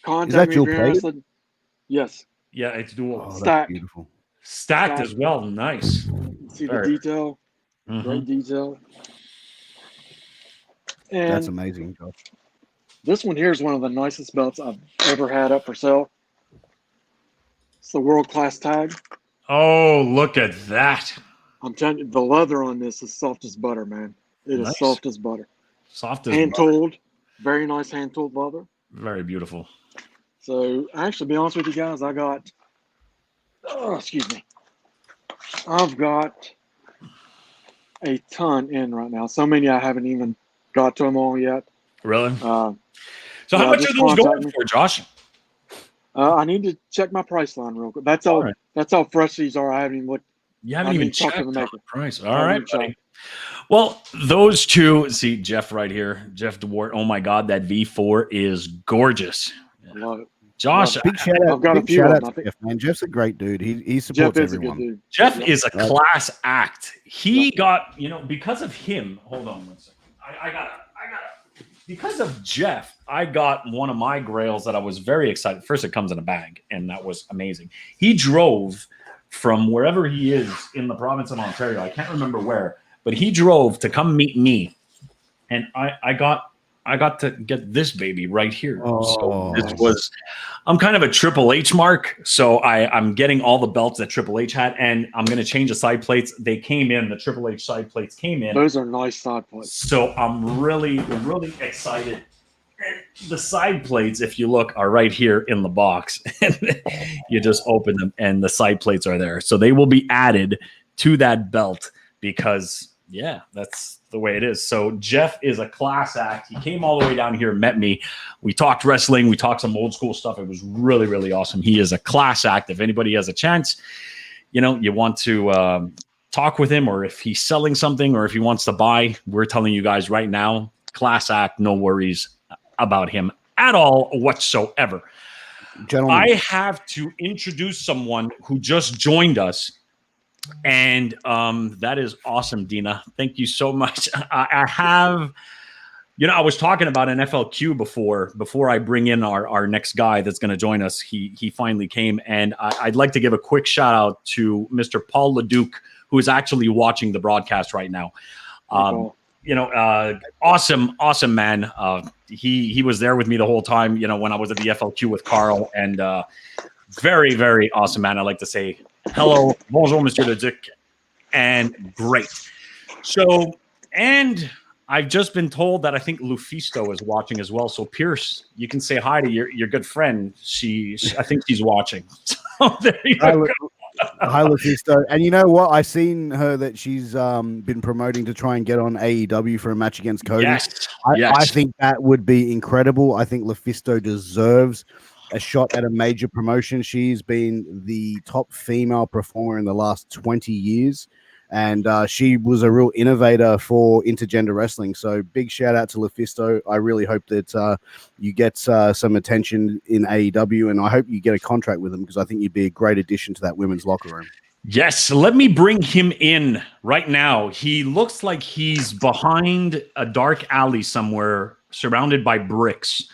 contact. Is that dual plate? Yes. Yeah, it's dual. Oh, Stacked. Beautiful. Stacked as well. Nice. See the detail. Great detail. And that's amazing, Josh. This one here is one of the nicest belts I've ever had up for sale. It's the World Class Tag. Oh, look at that. I'm telling you, the leather on this is soft as butter, man. It is soft as butter. Soft as hand-tooled. Very nice hand-tooled leather. Very beautiful. So, actually, to be honest with you guys, I got, I've got a ton in right now. So many I haven't even got to them all yet. Really? So how much are those going for, Josh? I need to check my price line real quick. That's all. Right. That's how fresh these are. I haven't even looked. You haven't even checked the price. All right, buddy. Well, those two. See Jeff right here, Jeff DeWart. Oh my God, that V4 is gorgeous. I love it. Josh, big shout out. I've got a few of them. Jeff, man. Jeff's a great dude. He supports everyone. Jeff is a class act. He got, because of him. Hold on one second. I got because of Jeff, I got one of my grails that I was very excited. First, it comes in a bag, and that was amazing. He drove from wherever he is in the province of Ontario. I can't remember where, but he drove to come meet me, and I got to get this baby right here. So this was, I'm kind of a Triple H mark. So I'm getting all the belts that Triple H had, and I'm going to change the side plates. They came in, the Triple H side plates came in. Those are nice side plates. So I'm really, really excited. And the side plates, if you look, are right here in the box. You just open them and the side plates are there. So they will be added to that belt because, yeah, that's the way it is. So Jeff is a class act. He came all the way down here, met me. We talked wrestling. We talked some old school stuff. It was really, really awesome. He is a class act. If anybody has a chance, you want to talk with him, or if he's selling something, or if he wants to buy, we're telling you guys right now, class act, no worries about him at all whatsoever. Gentlemen, I have to introduce someone who just joined us. And that is awesome, Dina. Thank you so much. I have I was talking about an FLQ before I bring in our next guy that's going to join us. He finally came, and I'd like to give a quick shout out to Mr. Paul Leduc, who is actually watching the broadcast right now. Awesome man. He was there with me the whole time, when I was at the FLQ with Carl, and very, very awesome man. I like to say hello, bonjour, Monsieur Leduc, and great. So, and I've just been told that I think Lufisto is watching as well. So Pierce, you can say hi to your good friend. I think she's watching. So there you go. Hi, Lufisto. And you know what? I seen her that she's been promoting to try and get on AEW for a match against Cody. Yes. I think that would be incredible. I think Lufisto deserves a shot at a major promotion. She's been the top female performer in the last 20 years. And she was a real innovator for intergender wrestling. So big shout out to Lufisto. I really hope that you get some attention in AEW, and I hope you get a contract with them, because I think you'd be a great addition to that women's locker room. Yes, let me bring him in right now. He looks like he's behind a dark alley somewhere, surrounded by bricks.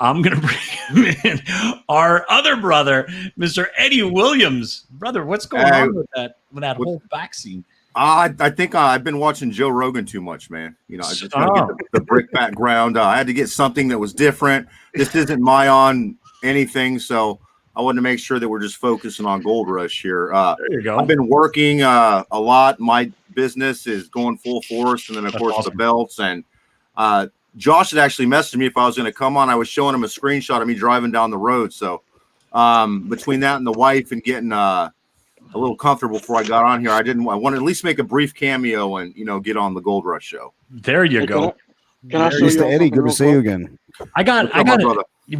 I'm going to bring him in. Our other brother, Mr. Eddie Williams. Brother, what's going on with that whole vaccine? I think I've been watching Joe Rogan too much, man. I just want to get the brick background. I had to get something that was different. This isn't my on anything, so I wanted to make sure that we're just focusing on Gold Rush here. There you go. I've been working a lot. My business is going full force, and then, of course, awesome. The belts. And Josh had actually messaged me if I was going to come on. I was showing him a screenshot of me driving down the road. So between that and the wife and getting a little comfortable before I got on here, I want to at least make a brief cameo and, get on the Gold Rush show. There you go. Can I show Mr. you Eddie, good to see you again.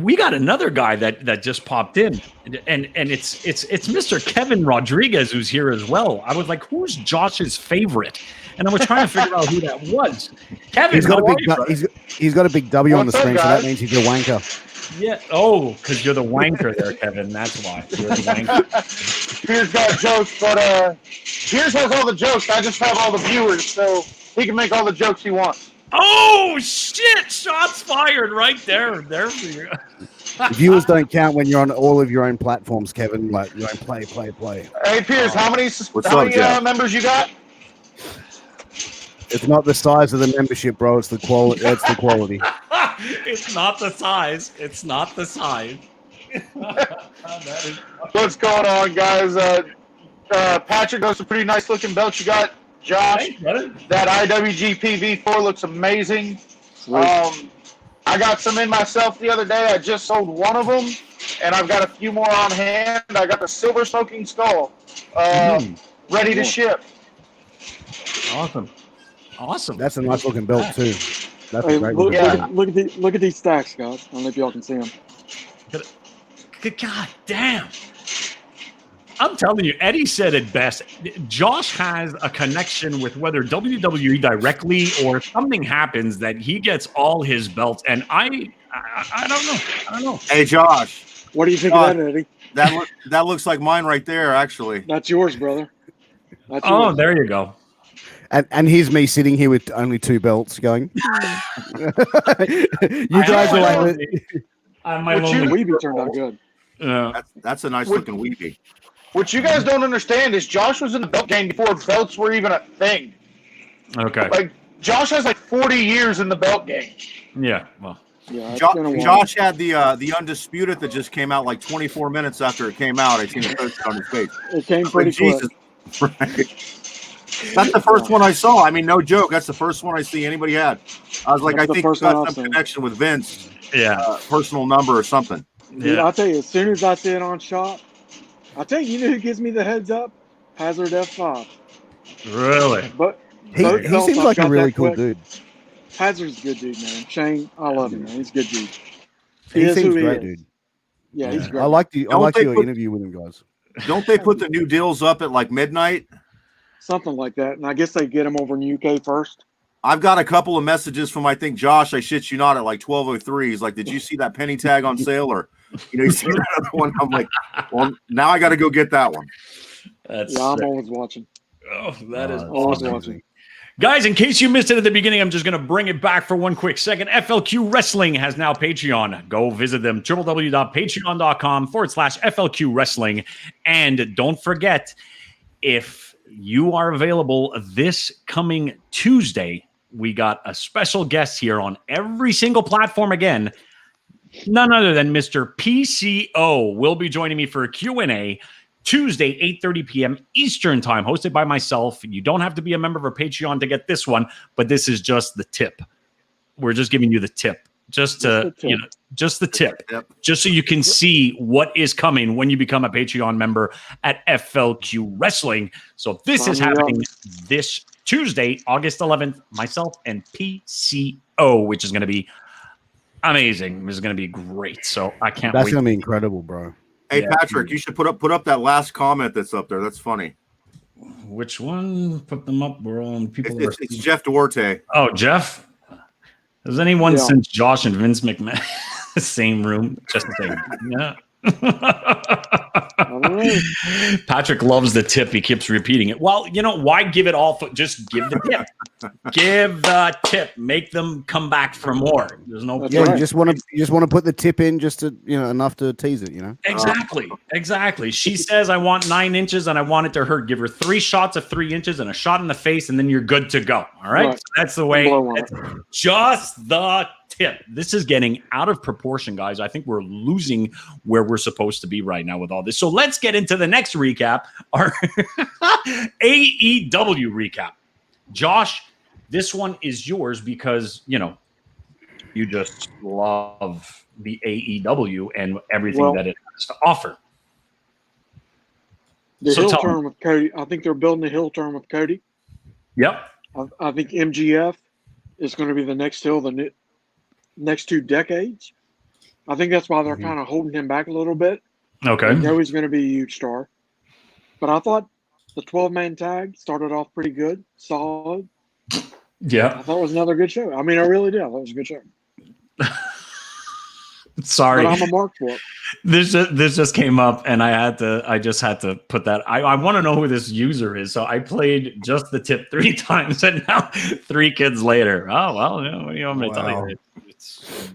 We got another guy that just popped in, and it's Mr. Kevin Rodriguez, who's here as well. I was like, who's Josh's favorite? And I was trying to figure out who that was. Kevin, he's got a big W on the screen, so that means he's a wanker. Yeah. Oh, because you're the wanker there, Kevin. That's why. You're the wanker. Pierce got jokes, but Pierce has all the jokes. I just have all the viewers, so he can make all the jokes he wants. Oh, shit. Shots fired right there. There for you. Viewers don't count when you're on all of your own platforms, Kevin. Like, you don't play. Hey, Pierce, how many members you got? It's not the size of the membership, bro. It's the quality. That's the quality. It's not the size. It's not the size. What's going on, guys? Patrick, those are pretty nice looking belts you got. Josh, that IWGP V4 looks amazing. I got some in myself the other day. I just sold one of them, and I've got a few more on hand. I got the Silver Smoking Skull ready to ship. Awesome. That's a nice looking belt too. That's Hey, a great look looking at these stacks, guys. I don't know if y'all can see them. God damn. I'm telling you, Eddie said it best. Josh has a connection with whether WWE directly or something happens that he gets all his belts. And I don't know. Hey, Josh. What do you think of that, Eddie? That looks like mine right there, actually. That's yours, brother. That's Oh, yours. there you go. And here's me sitting here with only 2 belts going. You guys are like, My Weeby turned out good. That's a nice looking weeby. What you guys don't understand is Josh was in the belt game before belts were even a thing. Okay. Like, Josh has like 40 years in the belt game. Yeah. Well. Yeah, Josh had the Undisputed that just came out like 24 minutes after it came out. I seen the post on his face. It came pretty quick. Right. That's the first one I saw. I mean, no joke. That's the first one I see anybody had. I was like, I think it's got some connection with Vince. Yeah. Personal number or something. Dude, I'll tell you, as soon as I see it on shop, I'll tell you, who gives me the heads up? Hazard F5. Really? But he seems like a really cool dude. Hazard's a good dude, man. Shane, I love him, man. He's a good dude. He seems great, dude. Yeah, he's great. I like your interview with him, guys. Don't they put the new deals up at like midnight? Something like that. And I guess they get him over in UK first. I've got a couple of messages from, I think, Josh, I shit you not, at like 12:03. He's like, did you see that penny tag on sale? Or, you see that other one? I'm like, well, now I got to go get that one. I'm always watching. Oh, that is always awesome. watching. Guys, in case you missed it at the beginning, I'm just going to bring it back for one quick second. FLQ Wrestling has now Patreon. Go visit them, www.patreon.com/FLQ Wrestling. And don't forget, if you are available this coming Tuesday, we got a special guest here on every single platform again. None other than Mr. PCO will be joining me for a Q&A Tuesday, 8:30 p.m. Eastern time, hosted by myself. You don't have to be a member of our Patreon to get this one, but this is just the tip. We're just giving you the tip. Just the tip. Yep. Just so you can see what is coming when you become a Patreon member at FLQ Wrestling. So this is happening this Tuesday, August 11th, myself and PCO, which is going to be amazing. This is going to be great. So I can't wait. That's going to be incredible, bro. Hey, Patrick, you should put up that last comment that's up there. That's funny. Which one? Put them up. We're on people. It's Jeff Duarte. Oh, Jeff. Has anyone since Josh and Vince McMahon same room? Just the same. Yeah. Patrick loves the tip. He keeps repeating it. Well, you know, why give it all? Just give the tip. Give the tip. Make them come back for more. There's no. Yeah, you just want to put the tip in just to enough to tease it. Exactly. She says, "I want 9 inches and I want it to hurt." Give her 3 shots of 3 inches and a shot in the face, and then you're good to go. All right. So that's the way. Just the tip. This is getting out of proportion, guys. I think we're losing where we're supposed to be right now with all this. So let's get into the next recap, our AEW recap. Josh, this one is yours because, you just love the AEW and everything that it has to offer. The heel turn with Cody. I think they're building the heel turn with Cody. Yep. I think MGF is going to be the next heel the next 2 decades. I think that's why they're kind of holding him back a little bit. Okay. I know he's going to be a huge star. But I thought the 12-man tag started off pretty good, solid. Yeah. I thought it was another good show. I mean, I really did. I thought it was a good show. Sorry. But I'm a mark for it. This just came up, and I just had to put that. I want to know who this user is, so I played just the tip 3 times, and now 3 kids later. Oh well, what do you want me to tell you?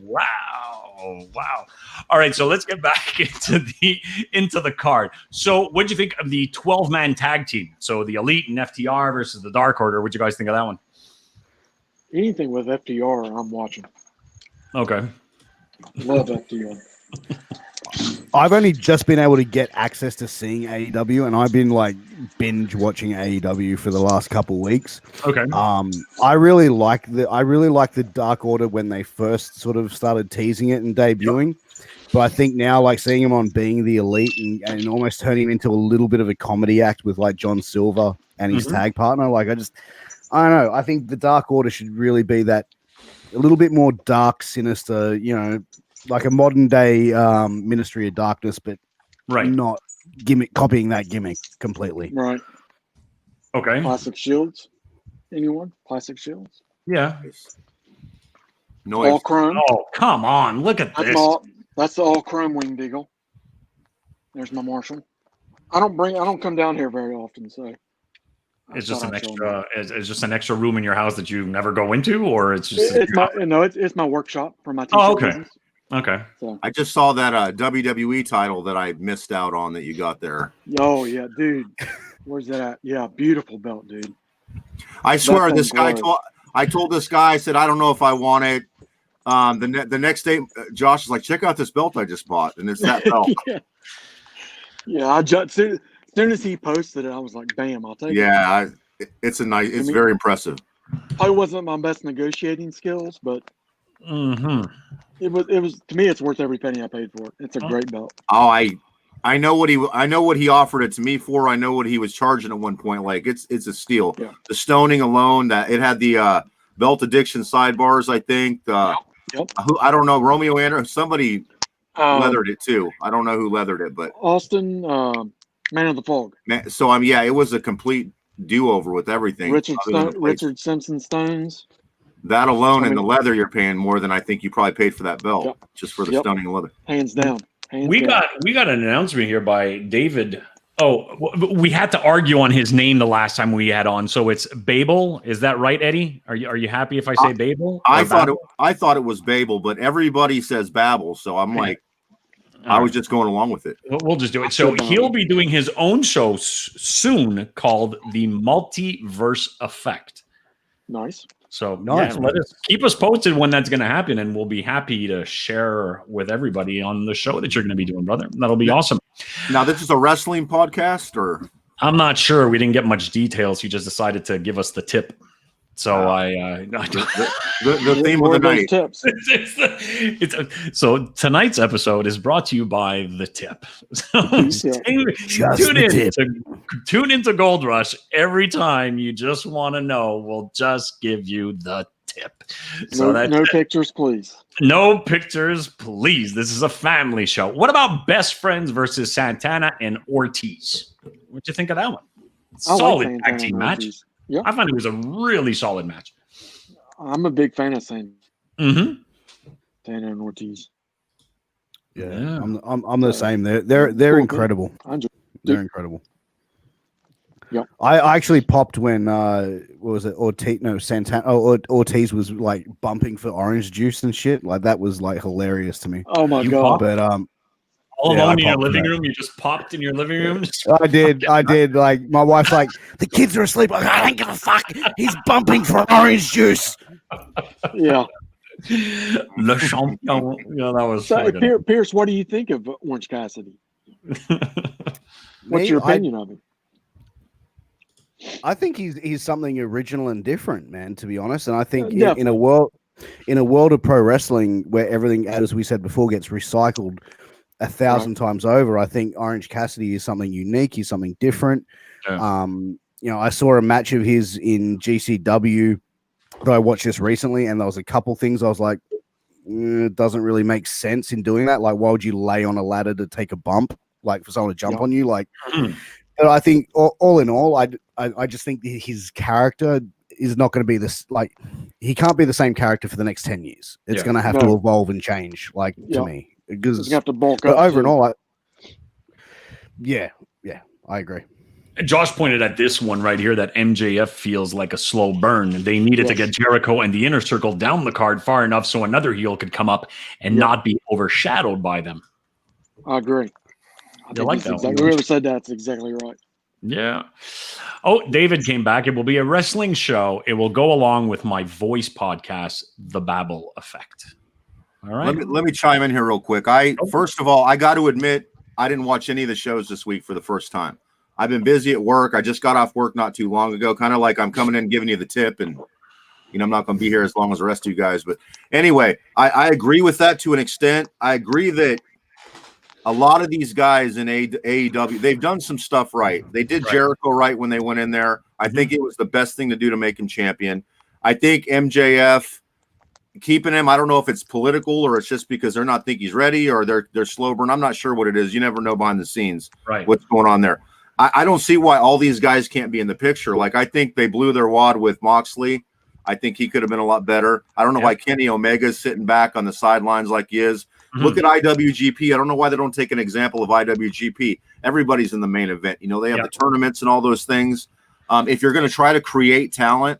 Wow. All right, so let's get back into the card. So, what do you think of the 12-man tag team? So the Elite and FTR versus the Dark Order. What do you guys think of that one? Anything with FTR, I'm watching. Okay. Love FTR. I've only just been able to get access to seeing AEW, and I've been binge watching AEW for the last couple weeks. Okay. I really like the Dark Order when they first sort of started teasing it and debuting. Yep. But I think now, seeing him on Being the Elite and almost turning him into a little bit of a comedy act with John Silver and his tag partner, I don't know. I think the Dark Order should really be that a little bit more dark, sinister, like a modern day Ministry of Darkness, but not copying that gimmick completely. Right. Okay. Plastic shields. Anyone? Plastic shields? Yeah. Noise. All chrome. Oh, come on. Look at this. That's the all chrome Winged Eagle. There's my Marshall. I don't come down here very often, so it's just an extra. It's just an extra room in your house that you never go into, or it's just. It's my workshop for my t-shirt business. Okay. So. I just saw that WWE title that I missed out on that you got there. Oh yeah, dude. Where's that at? Yeah, beautiful belt, dude. I swear, this guy I told this guy, I said, I don't know if I want it. The next day, Josh is like, check out this belt I just bought, and it's that belt. Yeah. As soon as he posted it, I was like, bam, I'll take it. Yeah, it's very impressive. Probably wasn't my best negotiating skills, but it was to me. It's worth every penny I paid for it. It's a great belt. Oh, I know what he offered it to me for. I know what he was charging at one point. It's a steal. Yeah. The stoning alone, that it had the belt addiction sidebars. I think. Yep. I don't know. Romeo Anderson. Somebody leathered it too. I don't know who leathered it, but Austin, Man of the Fog. So it was a complete do-over with everything. Richard Simpson stones. That alone and the leather, you're paying more than I think you probably paid for that belt, just for the stoning leather. Hands down. We got an announcement here by David We had to argue on his name the last time we had on. So it's Babel. Is that right, Eddie? Are you happy if I say Babel? I thought it was Babel, but everybody says Babel, so I'm like, I was just going along with it. We'll just do it. So he'll be doing his own show soon called The Multiverse Effect. Nice. So nice. Yeah, keep us posted when that's going to happen, and we'll be happy to share with everybody on the show that you're going to be doing, brother. That'll be awesome. Now, this is a wrestling podcast, or I'm not sure. We didn't get much details. He just decided to give us the tip. So the theme of the night. Tips. So tonight's episode is brought to you by the tip. So tune into Gold Rush every time you just want to know. We'll just give you the tip. So no pictures, please. No pictures, please. This is a family show. What about Best Friends versus Santana and Ortiz? What'd you think of that one? Solid tag team match. Yeah, I found it was a really solid match. I'm a big fan of Santana and Ortiz. Yeah. I'm the same. They're incredible. They're incredible. Yep. I actually popped when what was it? Ortiz was like bumping for orange juice and shit. Like that was like hilarious to me. Oh my god! But all alone in your living room, you just popped in your living room. I did. Like my wife's like, the kids are asleep. Like, I don't give a fuck. He's bumping for orange juice. Yeah. Le champion. Yeah, that was so. Pierce, what do you think of Orange Cassidy? What's your opinion of him? I think he's something original and different, man. To be honest, and I think in a world of pro wrestling where everything, as we said before, gets recycled 1,000 times over, I think Orange Cassidy is something unique. He's something different. Yeah. I saw a match of his in GCW that I watched just recently, and there was a couple things I was like, it doesn't really make sense in doing that. Like, why would you lay on a ladder to take a bump, like for someone to jump on you? Like, but I think all in all, I just think his character is not going to be this, like, he can't be the same character for the next 10 years. It's going to have to evolve and change, like, to me. Because you have to bulk up. But over and all, I agree. Josh pointed at this one right here that MJF feels like a slow burn. They needed to get Jericho and the Inner Circle down the card far enough so another heel could come up and not be overshadowed by them. I agree. Whoever said that's exactly right. Yeah. Oh, David came back. It will be a wrestling show. It will go along with my voice podcast, The Babel Effect. All right. Let me chime in here real quick. First of all, I got to admit, I didn't watch any of the shows this week for the first time. I've been busy at work. I just got off work not too long ago, kind of like I'm coming in giving you the tip, and I'm not going to be here as long as the rest of you guys. But anyway, I agree with that to an extent. I agree that a lot of these guys in AEW, they've done some stuff right. They did Jericho right when they went in there. I think it was the best thing to do to make him champion. I think MJF, keeping him, I don't know if it's political or it's just because they're not think he's ready or they're slow burn. I'm not sure what it is. You never know behind the scenes what's going on there. I don't see why all these guys can't be in the picture. Like, I think they blew their wad with Moxley. I think he could have been a lot better. I don't know why Kenny Omega's sitting back on the sidelines like he is. Look at IWGP. I don't know why they don't take an example of IWGP. Everybody's in the main event. They have the tournaments and all those things. If you're going to try to create talent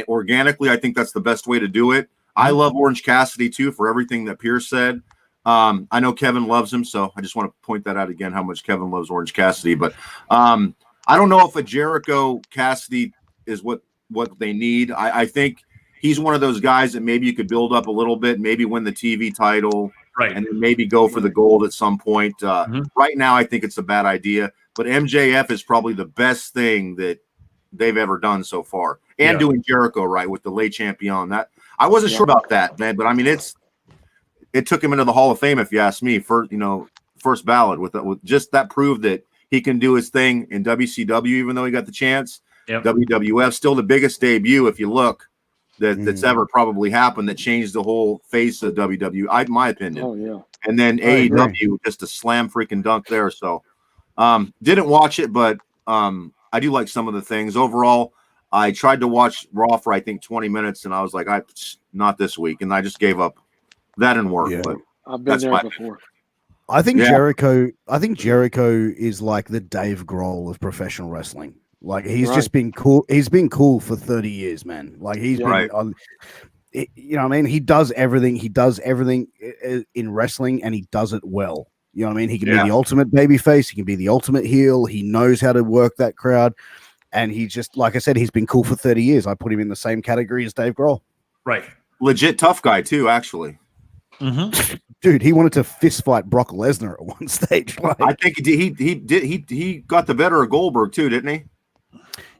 organically, I think that's the best way to do it. I love Orange Cassidy too, for everything that Pierce said. I know Kevin loves him, so I just want to point that out again, how much Kevin loves Orange Cassidy. But I don't know if a Jericho Cassidy is what they need. I think he's one of those guys that maybe you could build up a little bit, maybe win the TV title, and then maybe go for the gold at some point. Right now, I think it's a bad idea. But MJF is probably the best thing that they've ever done so far, and doing Jericho right with the Le Champion. That I wasn't sure about that, man, but I mean, it took him into the Hall of Fame, if you ask me. First ballot with just that proved that he can do his thing in WCW, even though he got the chance. WWF still the biggest debut, if you look, that's ever probably happened, that changed the whole face of WWE, my opinion. Oh yeah. And then AEW, just a slam freaking dunk there. So didn't watch it, but I do like some of the things. Overall, I tried to watch Raw for I think 20 minutes, and I was like, not this week, and I just gave up that and work. But I've been there before. I think Jericho is like the Dave Grohl of professional wrestling. Like he's just been cool. He's been cool for 30 years, man. Like he's been on. You know what I mean? He does everything. He does everything in wrestling, and he does it well. You know what I mean? He can be the ultimate babyface. He can be the ultimate heel. He knows how to work that crowd. And he just, like I said, he's been cool for 30 years. I put him in the same category as Dave Grohl. Right. Legit tough guy too, actually. Mm-hmm. Dude, he wanted to fist fight Brock Lesnar at one stage. Like, I think he got the better of Goldberg too, didn't he?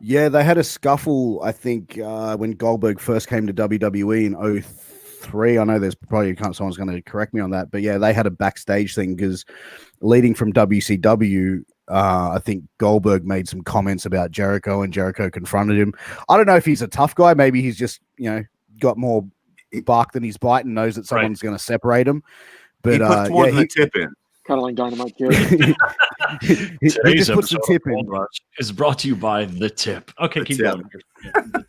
Yeah, they had a scuffle, I think, when Goldberg first came to WWE in 2003. I know there's probably someone's going to correct me on that, but yeah, they had a backstage thing because leading from WCW, I think Goldberg made some comments about Jericho, and Jericho confronted him. I don't know if he's a tough guy. Maybe he's just, got more bark than he's bite and knows that someone's going to separate him. But he puts more than the tip in. Kind of like Dynamite Kid. Today's episode of Gold Rush is brought to you by The Tip. Okay, keep going.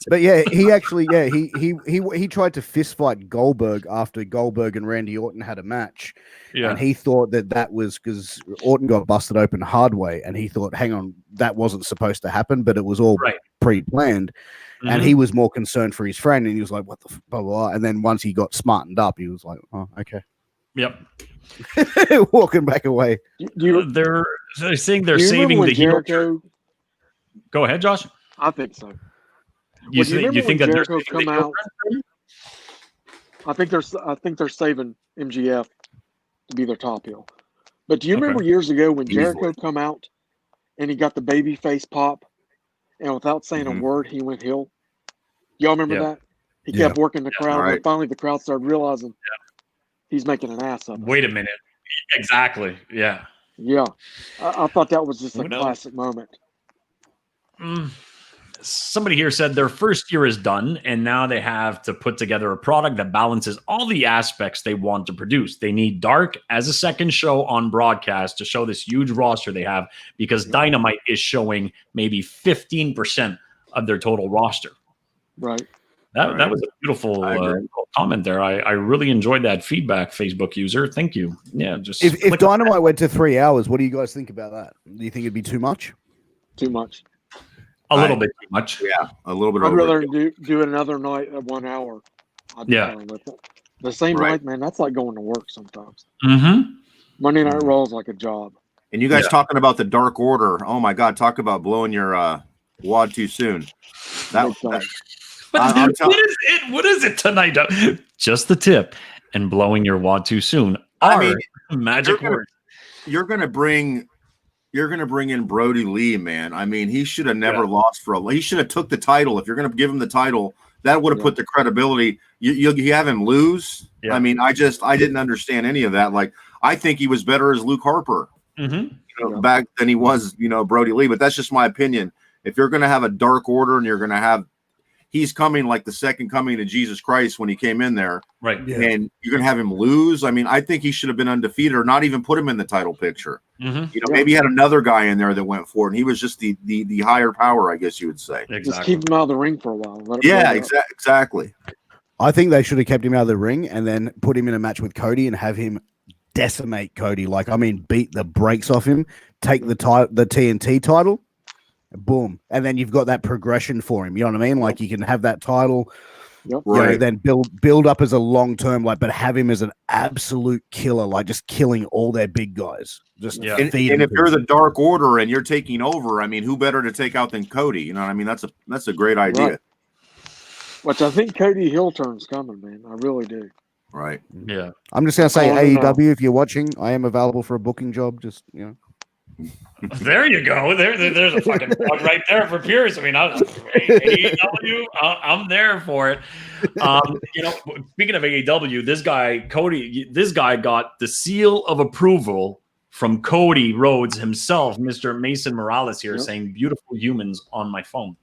But yeah, he actually, he tried to fist fight Goldberg after Goldberg and Randy Orton had a match. Yeah. And he thought that was because Orton got busted open hard way. And he thought, hang on, that wasn't supposed to happen, but it was all pre-planned. Mm-hmm. And he was more concerned for his friend. And he was like, what the blah, blah, blah. And then once he got smartened up, he was like, oh, okay. Yep. Walking back away. They're saying they're saving the Jericho. Go ahead, Josh. I think so. You think that Jericho come out? I think they're saving MGF to be their top heel. But do you remember years ago when Jericho come out and he got the baby face pop, and without saying a word, he went heel? Y'all remember that? He kept working the crowd, and finally the crowd started realizing he's making an ass of him. Wait a minute. Exactly. Yeah. Yeah. I thought that was just a classic moment. Somebody here said their first year is done, and now they have to put together a product that balances all the aspects they want to produce. They need Dark as a second show on broadcast to show this huge roster they have, because Dynamite is showing maybe 15% of their total roster. Right. That was a beautiful comment there. I really enjoyed that feedback, Facebook user. Thank you. Yeah, just if Dynamite went to 3 hours, what do you guys think about that? Do you think it'd be too much? Too much. A little bit too much. Yeah, a little bit. I'd rather do another night at 1 hour. I'd be fine with it. The same night, man. That's like going to work sometimes. Mm-hmm. Monday Night Raw is like a job. And you guys talking about the Dark Order? Oh my God! Talk about blowing your wad too soon. But what is it tonight? Just the tip and blowing your wad too soon. I mean, magic words. You're gonna bring in Brody Lee, man. I mean, he should have never lost he should have took the title. If you're gonna give him the title, that would have put the credibility. You have him lose. Yeah. I mean, I didn't understand any of that. Like, I think he was better as Luke Harper back than he was, Brody Lee. But that's just my opinion. If you're gonna have a Dark Order and you're gonna have he's coming like the second coming of Jesus Christ when he came in there. Right. Yeah. And you're going to have him lose. I mean, I think he should have been undefeated or not even put him in the title picture. Mm-hmm. Maybe he had another guy in there that went for it, and he was just the higher power, I guess you would say. Exactly. Just keep him out of the ring for a while. Exactly. I think they should have kept him out of the ring and then put him in a match with Cody and have him decimate Cody. Like, I mean, beat the brakes off him, take the TNT title. Boom. And then you've got that progression for him. You know what I mean? Like, you can have that title, then build up as a long term, but have him as an absolute killer, like just killing all their big guys. Just and if you're the Dark Order and you're taking over, I mean, who better to take out than Cody? You know what I mean? That's a great idea. Right. Which I think Cody heel turn's coming, man. I really do. Right. Yeah. I'm just gonna say, AEW, if you're watching, I am available for a booking job. Just There you go. There's a fucking plug right there for Pierce. I mean, AEW, I'm there for it. Speaking of AEW, this guy Cody, got the seal of approval from Cody Rhodes himself, Mr. Mason Morales here, saying "beautiful humans" on my phone.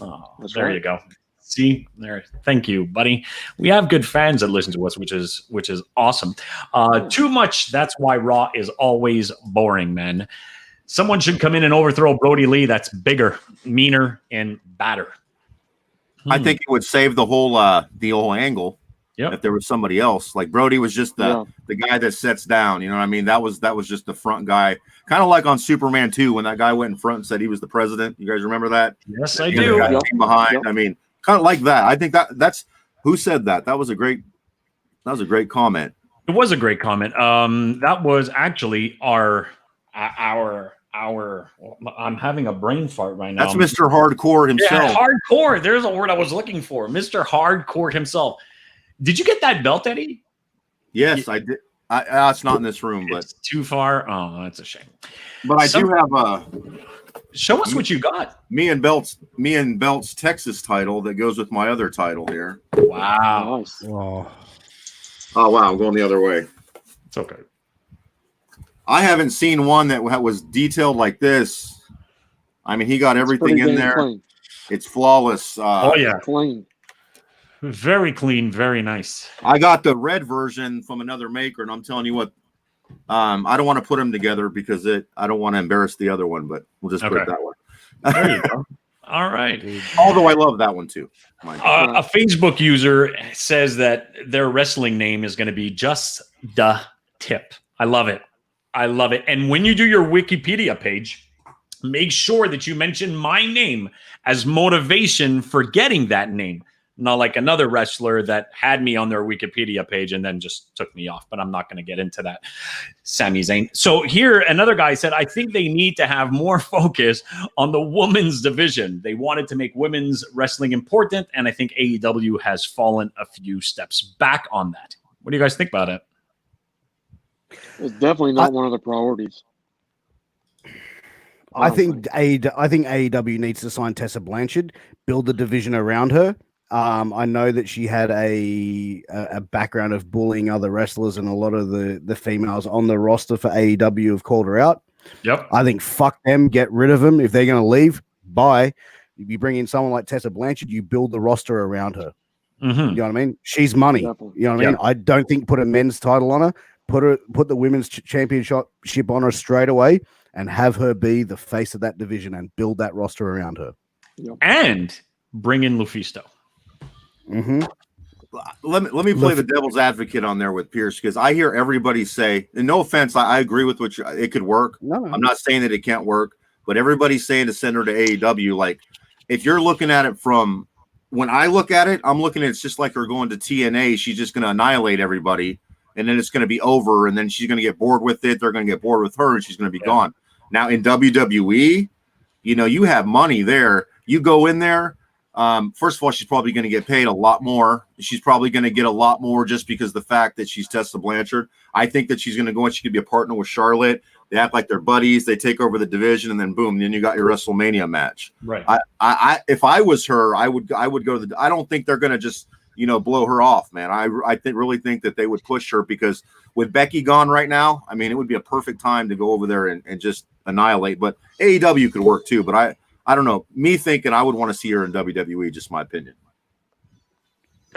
Oh, there you go. See there. Thank you, buddy. We have good fans that listen to us, which is awesome. Too much. That's why Raw is always boring, man. Someone should come in and overthrow Brody Lee. That's bigger, meaner, and badder. I think it would save the whole angle. Yep. If there was somebody else, like Brody was just the guy that sets down. You know what I mean? That was just the front guy, kind of like on Superman 2 when that guy went in front and said he was the president. You guys remember that? Yes, I do. Behind. I mean, kind of like that. I think that's who said that. That was a great comment. It was a great comment. That was actually our. I'm having a brain fart right now. That's Mr. Hardcore himself. Yeah, hardcore. There's a word I was looking for. Mr. Hardcore himself. Did you get that belt, Eddie? Yes, I did. It's not in this room, but it's too far. Oh, that's a shame. But I do have a. Show us what you got. Me and Belt's Texas title that goes with my other title here. Wow. Nice. Oh, wow. I'm going the other way. It's okay. I haven't seen one that was detailed like this. I mean, he got everything in there. Clean. It's flawless. Oh, yeah. Clean. Very clean. Very nice. I got the red version from another maker, and I'm telling you what, I don't want to put them together because I don't want to embarrass the other one, but we'll just put it that way. There you go. All right. Although I love that one too. A Facebook user says that their wrestling name is going to be Just the Tip. I love it. I love it. And when you do your Wikipedia page, make sure that you mention my name as motivation for getting that name. Not like another wrestler that had me on their Wikipedia page and then just took me off. But I'm not going to get into that, Sami Zayn. So here, another guy said, I think they need to have more focus on the women's division. They wanted to make women's wrestling important, and I think AEW has fallen a few steps back on that. What do you guys think about it? It's definitely not one of the priorities. I think AEW needs to sign Tessa Blanchard, build the division around her. I know that she had a background of bullying other wrestlers, and a lot of the females on the roster for AEW have called her out. Yep. I think fuck them, get rid of them. If they're going to leave, bye. If you bring in someone like Tessa Blanchard, you build the roster around her. Mm-hmm. You know what I mean? She's money. Definitely. You know what I mean? I don't think put a men's title on her. Put the women's championship on her straight away and have her be the face of that division and build that roster around her. Yep. And bring in Lufisto. Mm-hmm. Let me play the devil's advocate on there with Pierce, because I hear everybody say, and no offense, I agree with what it could work. No. I'm not saying that it can't work, but everybody's saying to send her to AEW. Like, if you're looking at it from when I look at it, I'm looking at it's just like her going to TNA. She's just going to annihilate everybody, and then it's going to be over, and then she's going to get bored with it. They're going to get bored with her, and she's going to be gone. Now in WWE, you have money there. You go in there. First of all, she's probably going to get paid a lot more. She's probably going to get a lot more just because the fact that she's Tessa Blanchard. I think that she's going to go and she could be a partner with Charlotte. They act like they're buddies. They take over the division, and then boom, then you got your WrestleMania match. Right. I if I was her, I would go to the. I don't think they're going to just blow her off, man. I really think that they would push her, because with Becky gone right now, I mean, it would be a perfect time to go over there and just annihilate. But AEW could work too. But I don't know. Me thinking I would want to see her in WWE, just my opinion.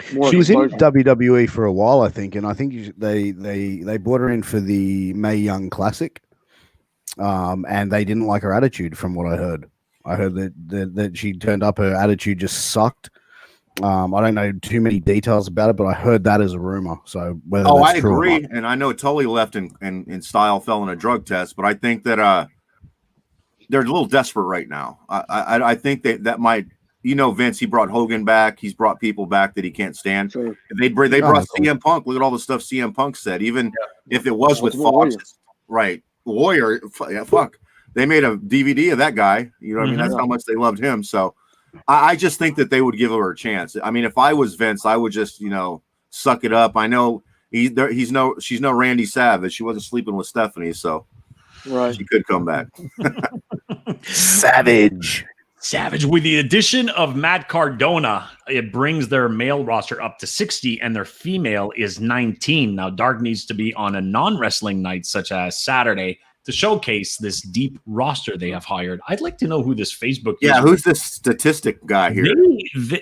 She was in WWE for a while, I think, and I think they brought her in for the Mae Young Classic, and they didn't like her attitude. From what I heard that she turned up, her attitude just sucked. I don't know too many details about it, but I heard that as a rumor. So whether that's I true agree, or not. and I know Tully left in style, fell in a drug test, but I think that they're a little desperate right now. I think that might, Vince, he brought Hogan back. He's brought people back that he can't stand. Sure. They brought CM Punk. Look at all the stuff CM Punk said. Even if it was with Fox, right? Warrior, fuck. They made a DVD of that guy. You know what I mean? That's how much they loved him. So I just think that they would give her a chance. I mean, if I was Vince, I would just, suck it up. I know she's no Randy Savage. She wasn't sleeping with Stephanie, so she could come back. Savage. With the addition of Matt Cardona, it brings their male roster up to 60 and their female is 19. Now, Dark needs to be on a non-wrestling night such as Saturday to showcase this deep roster they have hired. I'd like to know who this Facebook user who's this statistic guy here?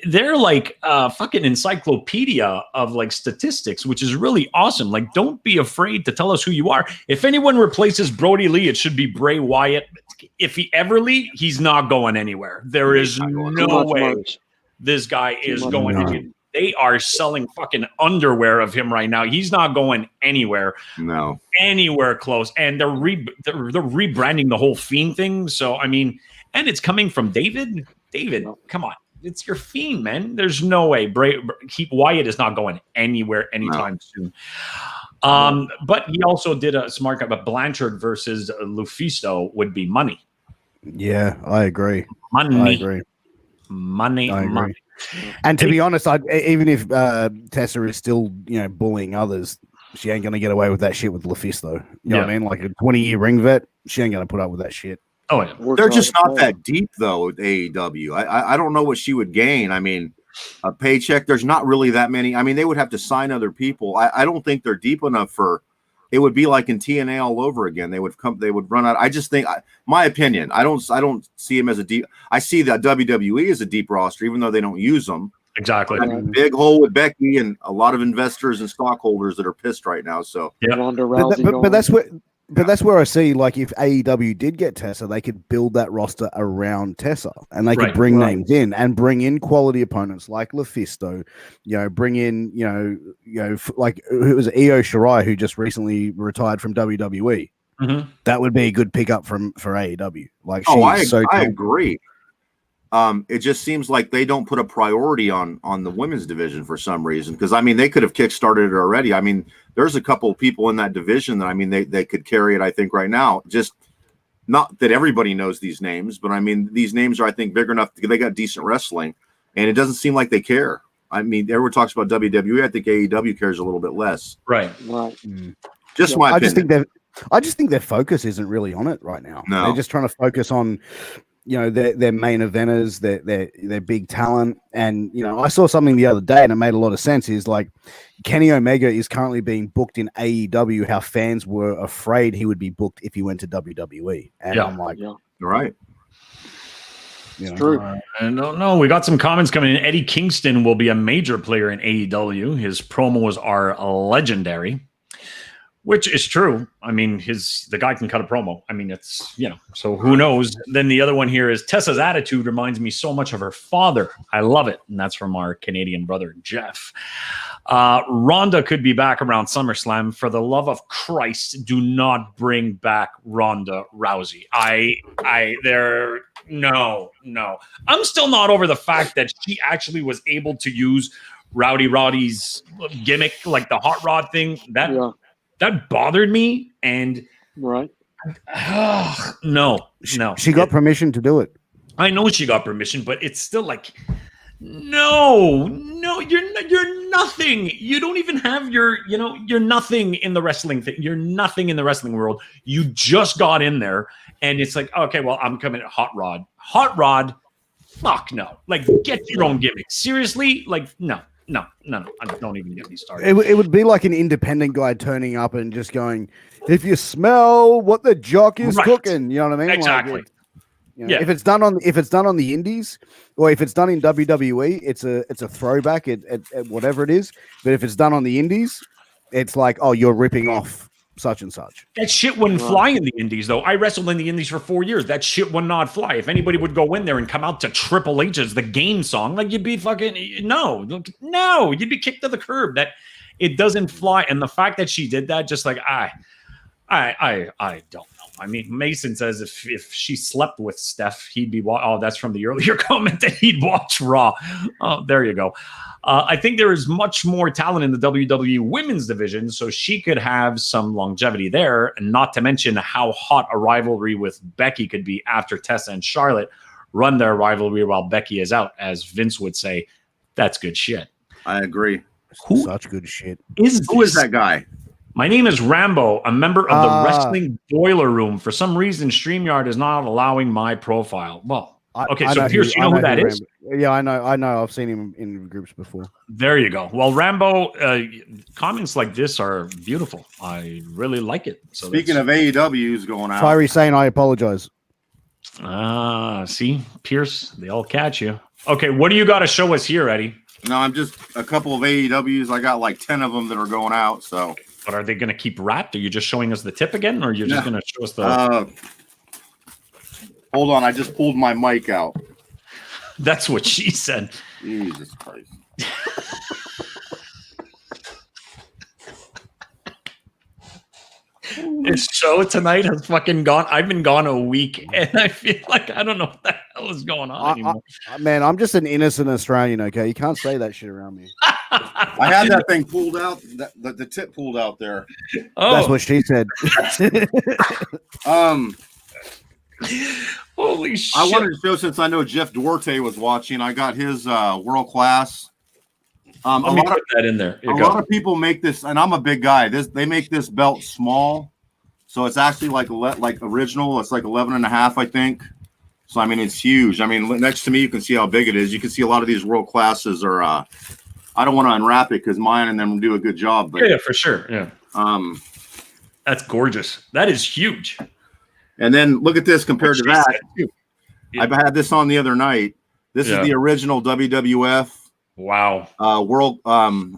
They're like a fucking encyclopedia of like statistics, which is really awesome. Like, don't be afraid to tell us who you are. If anyone replaces Brody Lee, it should be Bray Wyatt. If he ever leaves, he's not going anywhere. There is no way this guy is going to get. They are selling fucking underwear of him right now. He's not going anywhere. No. Anywhere close. And they're rebranding the whole Fiend thing. So, I mean, and it's coming from David. David, come on. It's your Fiend, man. There's no way. Wyatt is not going anywhere anytime soon. But he also did a smart guy, but Blanchard versus Lufisto would be money. Yeah, I agree. Money. And to be honest, even if Tessa is still, bullying others, she ain't gonna get away with that shit with Lufisto. You know what I mean? Like a 20-year ring vet, she ain't gonna put up with that shit. Oh yeah, they're just not that deep though with AEW. I don't know what she would gain. I mean, a paycheck. There's not really that many. I mean, they would have to sign other people. I don't think they're deep enough for. It would be like in TNA all over again. They would run out. I just think, my opinion. I don't see him as a deep. I see that WWE as a deep roster, even though they don't use them. Exactly. Big hole with Becky and a lot of investors and stockholders that are pissed right now. So But that's where I see, like, if AEW did get Tessa, they could build that roster around Tessa, and they could bring names in and bring in quality opponents like Lufisto, bring in, like it was Io Shirai who just recently retired from WWE. Mm-hmm. That would be a good pickup for AEW. Like, I agree. It just seems like they don't put a priority on the women's division for some reason. Because I mean, they could have kickstarted it already. I mean, there's a couple of people in that division that I mean they could carry it. I think right now, just not that everybody knows these names, but I mean these names are I think big enough. They got decent wrestling, and it doesn't seem like they care. I mean, everyone talks about WWE. I think AEW cares a little bit less. Right. Just my opinion. I just think their focus isn't really on it right now. No. They're just trying to focus on. Their main eventers, their big talent. And, I saw something the other day and it made a lot of sense is like Kenny Omega is currently being booked in AEW, how fans were afraid he would be booked if he went to WWE. And I'm like, right. It's true. I don't know. We got some comments coming in. Eddie Kingston will be a major player in AEW. His promos are legendary. Which is true. I mean, the guy can cut a promo. I mean, it's, so who knows? Then the other one here is Tessa's attitude reminds me so much of her father. I love it. And that's from our Canadian brother, Jeff. Ronda could be back around SummerSlam. For the love of Christ, do not bring back Ronda Rousey. No. I'm still not over the fact that she actually was able to use Roddy's gimmick, like the hot rod thing. That bothered me, and no. She got permission to do it. I know she got permission, but it's still like, no, you're nothing. You don't even have you're nothing in the wrestling thing. You're nothing in the wrestling world. You just got in there, and it's like, okay, well, I'm coming at Hot Rod. Fuck no. Like, get your own gimmick. Seriously, like, no. Don't even get me started. It would be like an independent guy turning up and just going, if you smell what the jock is cooking, you know what I mean? Exactly. Like if it's done on the indies or if it's done in WWE, it's a throwback at whatever it is. But if it's done on the indies, it's like, oh, you're ripping off such and such. That shit wouldn't fly in the indies, though. I wrestled in the indies for 4 years. That shit would not fly. If anybody would go in there and come out to Triple H's The Game song, like, you'd be fucking no, you'd be kicked to the curb. That it doesn't fly. And the fact that she did that, just like I don't know. I mean, Mason says if she slept with Steph, he'd be that's from the earlier comment that he'd watch Raw. Oh, there you go. I think there is much more talent in the WWE women's division, so she could have some longevity there, and not to mention how hot a rivalry with Becky could be after Tessa and Charlotte run their rivalry while Becky is out, as Vince would say. That's good shit. I agree. Such good shit. Who is that guy? My name is Rambo, a member of the Wrestling Boiler Room. For some reason, StreamYard is not allowing my profile. Well, okay, so Pierce, you know who that is? Yeah, I know. I've seen him in groups before. There you go. Well, Rambo, comments like this are beautiful. I really like it. So speaking of AEW's going out, Fiery saying I apologize. See, Pierce, they all catch you. Okay, what do you got to show us here, Eddie? No, I'm just a couple of AEW's. I got like 10 of them that are going out. So, but are they going to keep wrapped? Are you just showing us the tip again, or you're just going to show us the? Hold on, I just pulled my mic out. That's what she said. Jesus Christ. This show tonight has fucking gone. I've been gone a week, and I feel like I don't know what the hell is going on anymore. Man, I'm just an innocent Australian. Okay, you can't say that shit around me. I had that thing pulled out, the tip pulled out there. Oh, That's what she said. Holy shit! I wanted to show, since I know Jeff Duarte was watching, I got his world class. Let me put that in there. A lot of people make this, and I'm a big guy. They make this belt small, so it's actually like original. It's like 11 and a half, I think. So I mean, it's huge. I mean, next to me, you can see how big it is. You can see a lot of these world classes are. I don't want to unwrap it because mine and them do a good job. But yeah, for sure. Yeah. That's gorgeous. That is huge. And then look at this compared to that. Yeah. I had this on the other night. This is the original WWF. Wow.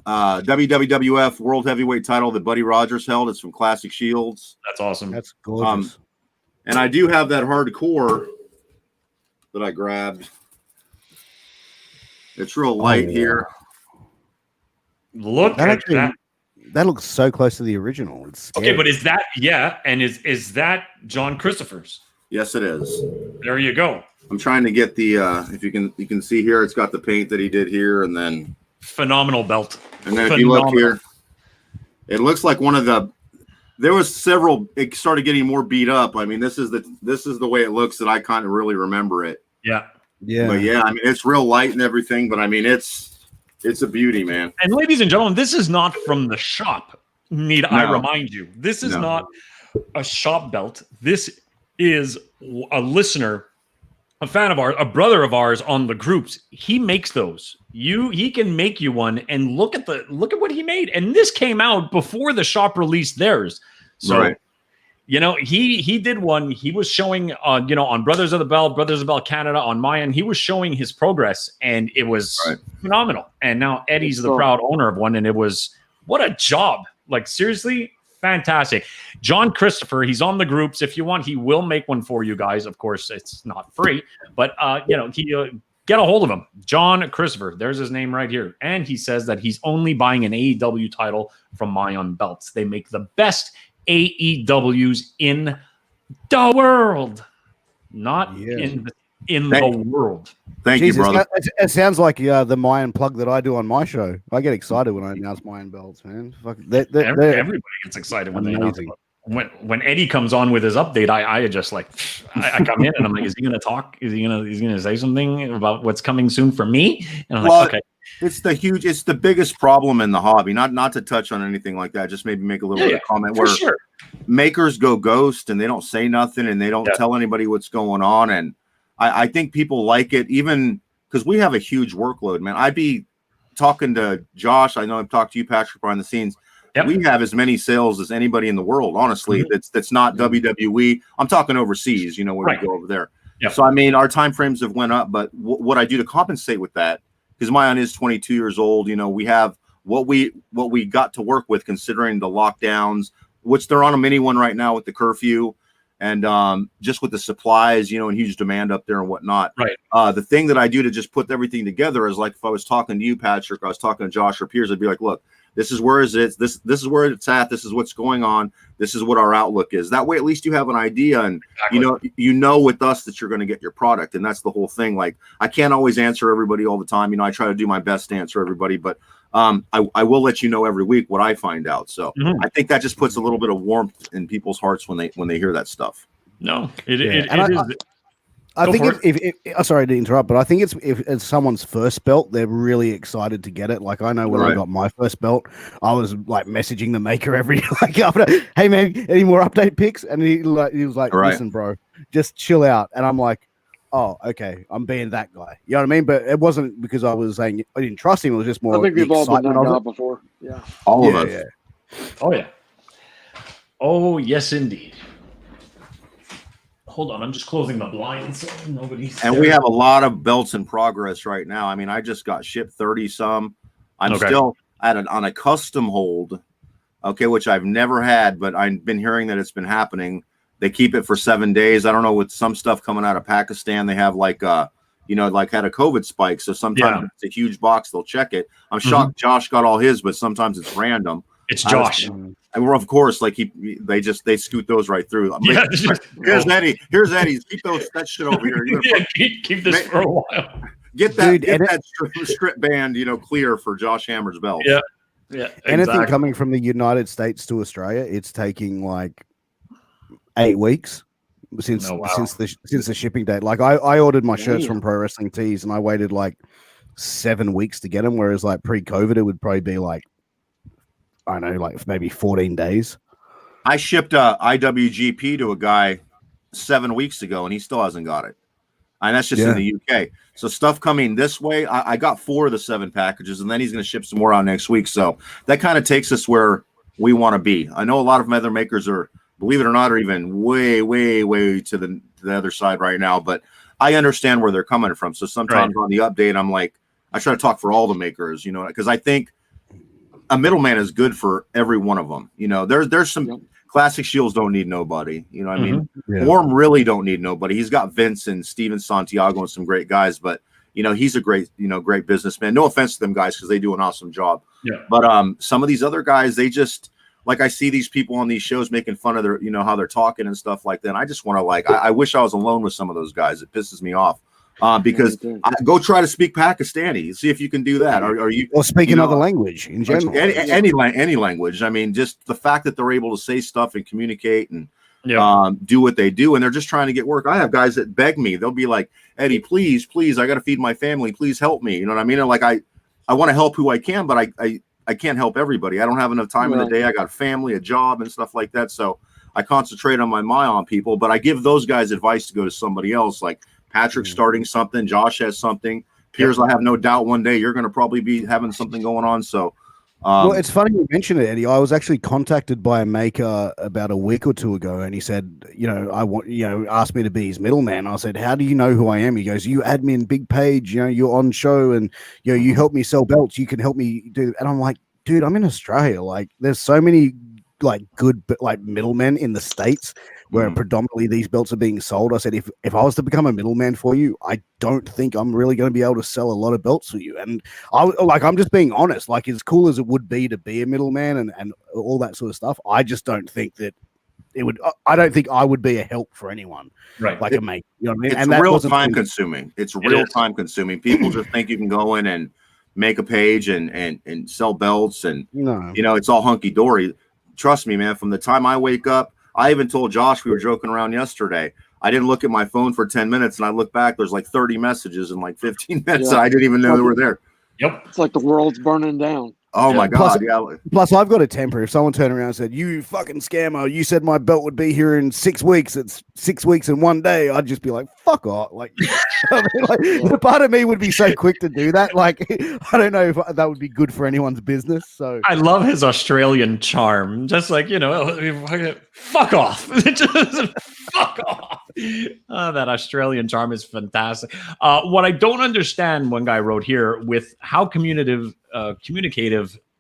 WWF World Heavyweight title that Buddy Rogers held. It's from Classic Shields. That's awesome. That's gorgeous. And I do have that hardcore that I grabbed. It's real light here. Look at that. That looks so close to the original. It's scary. Okay, but is that and is that John Christopher's? Yes, it is. There you go. I'm trying to get the if you can see here, it's got the paint that he did here, and then phenomenal belt. And then if you look here, it looks like one of the. There was several. It started getting more beat up. I mean, this is the way it looks that I kind of really remember it. Yeah. Yeah. But yeah, I mean, it's real light and everything, but I mean, it's a beauty, man. And ladies and gentlemen, this is not from the shop. I remind you, this is not a shop belt. This is a listener, a fan of ours, a brother of ours on the groups. He makes those. He can make you one, and look at what he made. And this came out before the shop released theirs. So, he did one. He was showing, on Brothers of the Belt Canada, on my end, he was showing his progress, and it was phenomenal. And now Eddie's the proud owner of one, and it was, what a job. Like, seriously, fantastic. John Christopher, he's on the groups. If you want, he will make one for you guys. Of course, it's not free, but get a hold of him. John Christopher, there's his name right here. And he says that he's only buying an AEW title from Mayan Belts. They make the best AEWs in the world, not in the world. Thank you, brother. It sounds like the Mayan plug that I do on my show. I get excited when I announce Mayan belts, man. Everybody gets excited when they announce it. When Eddie comes on with his update, I just I come in and I'm like, is he going to talk? Is he going to say something about what's coming soon for me? And I'm like, okay. It's the biggest problem in the hobby. Not to touch on anything like that. Just maybe make a little bit of comment where makers go ghost and they don't say nothing and they don't tell anybody what's going on. And I think people like it, even because we have a huge workload, man. I'd be talking to Josh. I know I've talked to you, Patrick, behind the scenes. Yep. We have as many sales as anybody in the world, honestly. That's not WWE. I'm talking overseas, when we go over there. Yep. So I mean, our time frames have went up, but what I do to compensate with that, because Mayan is 22 years old, we have what we got to work with considering the lockdowns, which they're on a mini one right now with the curfew. And just with the supplies, and huge demand up there and whatnot. Right. The thing that I do to just put everything together is like if I was talking to you, Patrick, I was talking to Josh or Piers, I'd be like, look, this is where it is. This is where it's at. This is what's going on. This is what our outlook is. That way, at least you have an idea, and you know with us that you're going to get your product, and that's the whole thing. Like I can't always answer everybody all the time. I try to do my best to answer everybody, but I will let you know every week what I find out. So I think that just puts a little bit of warmth in people's hearts when they hear that stuff. No, it is. I think if sorry to interrupt, but I think if it's someone's first belt, they're really excited to get it. Like I know when I got my first belt, I was like messaging the maker every after, hey man, any more update pics? And he was like, listen, bro, just chill out. And I'm like, oh, okay, I'm being that guy. You know what I mean? But it wasn't because I was saying I didn't trust him. It was just more. I think we've all been that guy before. Yeah, all of us. Yeah. Oh yeah. Oh yes, indeed. Hold on, I'm just closing the blinds so nobody's. And we have a lot of belts in progress right now. I mean, I just got shipped 30 some. I'm still on a custom hold, which I've never had, but I've been hearing that it's been happening. They keep it for 7 days. I don't know, with some stuff coming out of Pakistan, they have like like had a COVID spike. So sometimes it's a huge box, they'll check it. I'm shocked Josh got all his, but sometimes it's random. It's Josh. And we're, of course, like they scoot those right through. Here's Eddie. Here's Eddie. Keep that shit over here. Keep this for a while. Get that strip band, clear for Josh Hammer's belt. Yeah. Yeah. Exactly. Anything coming from the United States to Australia, it's taking like 8 weeks since the shipping date. Like I ordered my shirts from Pro Wrestling Tees and I waited like 7 weeks to get them, whereas like pre-COVID it would probably be like, I don't know, like maybe 14 days. I shipped a IWGP to a guy 7 weeks ago and he still hasn't got it. And that's just in the UK. So stuff coming this way, I got 4 of the 7 packages, and then he's going to ship some more out next week. So that kind of takes us where we want to be. I know a lot of other makers are, believe it or not, are even way, way, way to the other side right now. But I understand where they're coming from. So sometimes on the update, I'm like, I try to talk for all the makers, because I think a middleman is good for every one of them. There's some classic Shields don't need nobody. I mean, Worm really don't need nobody. He's got Vince and Steven Santiago and some great guys, but he's a great, great businessman. No offense to them guys, because they do an awesome job. Yeah. But some of these other guys, they just, like, I see these people on these shows making fun of their, how they're talking and stuff like that. And I just want to I wish I was alone with some of those guys. It pisses me off. Because go try to speak Pakistani. See if you can do that. Are you or speak another language in general? Any language. I mean, just the fact that they're able to say stuff and communicate and do what they do, and they're just trying to get work. I have guys that beg me. They'll be like, "Eddie, please, I got to feed my family. Please help me." You know what I mean? And like I want to help who I can, but I can't help everybody. I don't have enough time in the day. I got a family, a job, and stuff like that. So I concentrate on my on people, but I give those guys advice to go to somebody else, like Patrick's starting something. Josh has something. Piers, I have no doubt one day you're going to probably be having something going on. So, well, it's funny you mentioned it, Eddie. I was actually contacted by a maker about a week or two ago, and he said, asked me to be his middleman. I said, "How do you know who I am?" He goes, "You admin big page. You're on show, and you help me sell belts. You can help me do." And I'm like, dude, I'm in Australia. Like, there's so many like good middlemen in the States where predominantly these belts are being sold. I said, if I was to become a middleman for you, I don't think I'm really going to be able to sell a lot of belts for you. And I'm just being honest, like, as cool as it would be to be a middleman and all that sort of stuff, I just don't think that I don't think I would be a help for anyone. Right. Like a mate. You know what I mean? It's and real time consuming. It's real time consuming. People just think you can go in and make a page and sell belts and, it's all hunky dory. Trust me, man, from the time I wake up, I even told Josh, we were joking around yesterday, I didn't look at my phone for 10 minutes, and I look back, there's like 30 messages in like 15 minutes, and I didn't even know they were there. Yep. It's like the world's burning down. Oh, my God. Plus, I've got a temper. If someone turned around and said, "You fucking scammer, you said my belt would be here in 6 weeks. It's 6 weeks and 1 day," I'd just be like, fuck off. Like, the part of me would be so quick to do that. Like, I don't know if that would be good for anyone's business. So I love his Australian charm. Just like, fuck off. Just fuck off. That Australian charm is fantastic. What I don't understand, one guy wrote here, with how communicative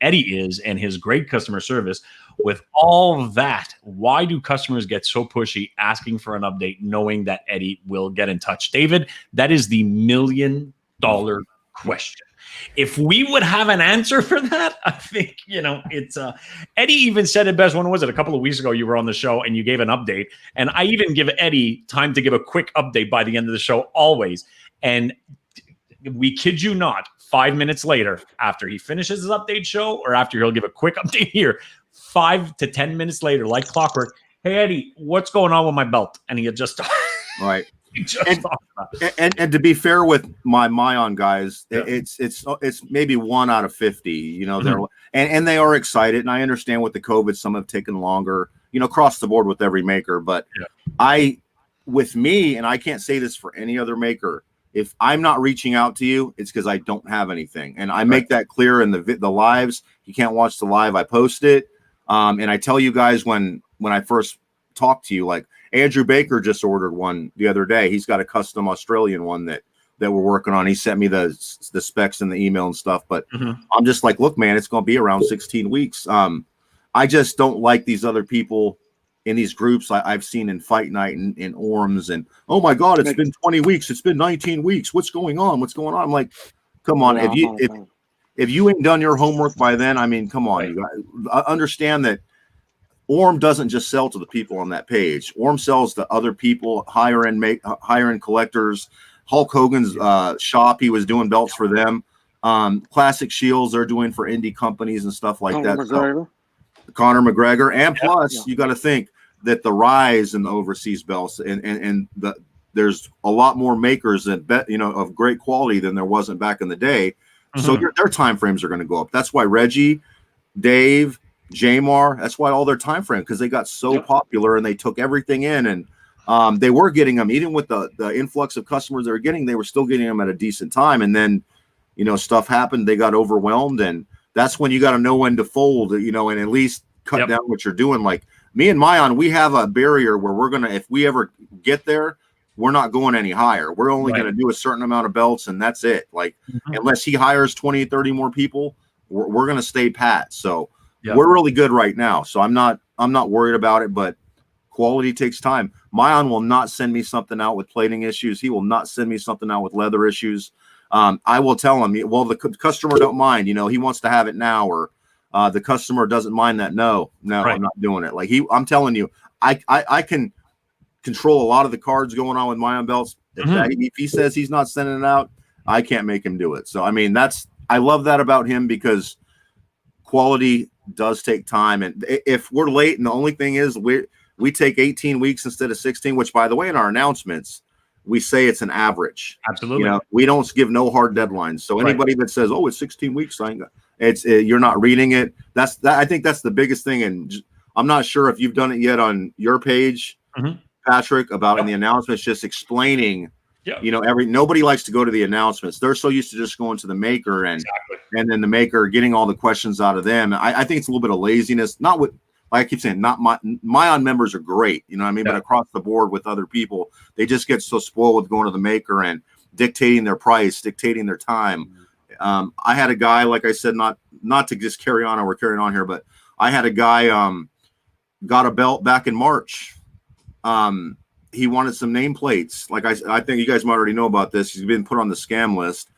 Eddie is and his great customer service, with all that, why do customers get so pushy asking for an update knowing that Eddie will get in touch? David, that is the $1 million question. If we would have an answer for that, I think, it's Eddie even said it best. When was it? A couple of weeks ago, you were on the show and you gave an update. And I even give Eddie time to give a quick update by the end of the show, always. And we kid you not, 5 minutes later, after he finishes his update show or after he'll give a quick update here, 5 to 10 minutes later, like clockwork, "Hey, Eddie, what's going on with my belt?" And he just right. And to be fair with my Mayan guys, it's maybe 1 out of 50. They're and they are excited, and I understand with the COVID, some have taken longer. Across the board with every maker, but with me, and I can't say this for any other maker, if I'm not reaching out to you, it's because I don't have anything, and I make that clear in the lives. You can't watch the live; I post it, and I tell you guys when I first talk to you, like Andrew Baker just ordered one the other day. He's got a custom Australian one that we're working on. He sent me the specs in the email and stuff, but I'm just like, look, man, it's going to be around 16 weeks. I just don't like these other people in these groups I've seen in Fight Night and in Orms, and oh my God, it's been 20 weeks, it's been 19 weeks. What's going on? I'm like, come on, if you ain't done your homework by then, I mean, come on, you guys, understand that Orm doesn't just sell to the people on that page. Orm sells to other people, higher end collectors. Hulk Hogan's shop, he was doing belts for them. Classic Shields they're doing for indie companies and stuff like that. Conor McGregor, and plus you got to think that the rise in the overseas belts and there's a lot more makers that of great quality than there wasn't back in the day. So their time frames are going to go up. That's why Reggie, Dave, Jamar, that's why all their time frame, because they got so popular and they took everything in, and they were getting them even with the influx of customers they were getting. They were still getting them at a decent time, and then stuff happened. They got overwhelmed, and that's when you got to know when to fold, and at least cut down what you're doing. Like me and Mayan, we have a barrier where we're gonna, if we ever get there, we're not going any higher. We're only going to do a certain amount of belts, and that's it. Like unless he hires 20, 30 more people, we're going to stay pat. So we're really good right now. So I'm not worried about it, but quality takes time. Mayan will not send me something out with plating issues. He will not send me something out with leather issues. I will tell him, well, the customer don't mind, he wants to have it now, or the customer doesn't mind that. No, I'm not doing it. Like I'm telling you, I can control a lot of the cards going on with Mayan belts. If he says he's not sending it out, I can't make him do it. So, I mean, I love that about him, because quality does take time. And if we're late, and the only thing is we take 18 weeks instead of 16, which, by the way, in our announcements, we say it's an average. Absolutely. We don't give no hard deadlines. So anybody that says, oh, it's 16 weeks, you're not reading it. I think that's the biggest thing. And I'm not sure if you've done it yet on your page, Patrick, about in the announcements, just explaining, nobody likes to go to the announcements. They're so used to just going to the maker and then the maker getting all the questions out of them. I think it's a little bit of laziness, not with, like I keep saying, not Mayan members are great, but across the board with other people, they just get so spoiled with going to the maker and dictating their price, dictating their time. I had a guy, like I said, not to just carry on, or we're carrying on here, but I had a guy got a belt back in March. He wanted some nameplates. Like I think you guys might already know about this. He's been put on the scam list.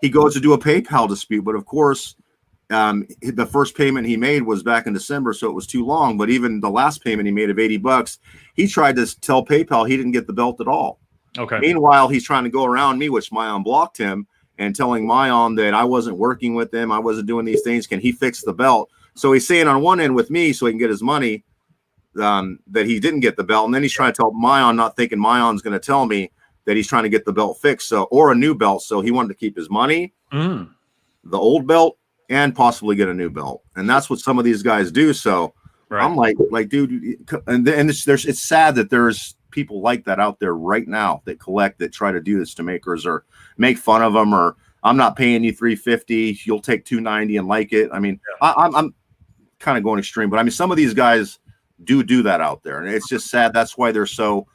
He goes to do a PayPal dispute, but of course, the first payment he made was back in December, so it was too long. But even the last payment he made of $80, he tried to tell PayPal he didn't get the belt at all. Meanwhile, he's trying to go around me, which Mayan blocked him, and telling Mayan that I wasn't working with him, I wasn't doing these things. Can he fix the belt? So he's saying on one end with me, so he can get his money, that he didn't get the belt, and then he's trying to tell Mayan, not thinking Mayan's going to tell me that he's trying to get the belt fixed, or a new belt. So he wanted to keep his money, the old belt, and possibly get a new belt. And that's what some of these guys do. So I'm like, dude, and it's sad that there's people like that out there right now that collect, that try to do this to makers, or make fun of them, or I'm not paying you $350, you'll take $290 and like it. I mean, I'm kind of going extreme, but I mean, some of these guys do that out there, and it's just sad. That's why they're so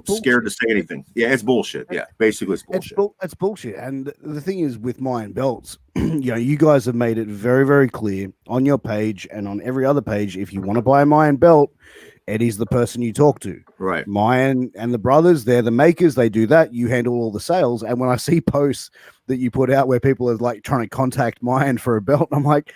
scared to say anything. It's bullshit. Basically it's bullshit. It's bullshit. And the thing is, with Mayan belts, you guys have made it very, very clear on your page and on every other page, if you want to buy a Mayan belt, Eddie's the person you talk to. Right. Mayan and the brothers, they're the makers. They do that. You handle all the sales. And when I see posts that you put out where people are like trying to contact Mayan for a belt, I'm like,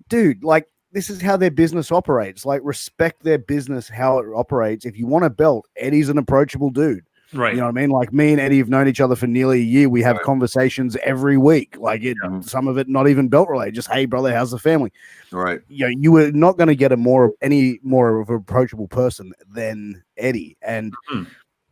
dude, like, this is how their business operates. Like, respect their business, how it operates. If you want a belt, Eddie's an approachable dude. Right. You know what I mean? Like, me and Eddie have known each other for nearly a year. We have conversations every week. Like, some of it not even belt related. Just, hey, brother, how's the family? Right. You were not going to get any more of an approachable person than Eddie. And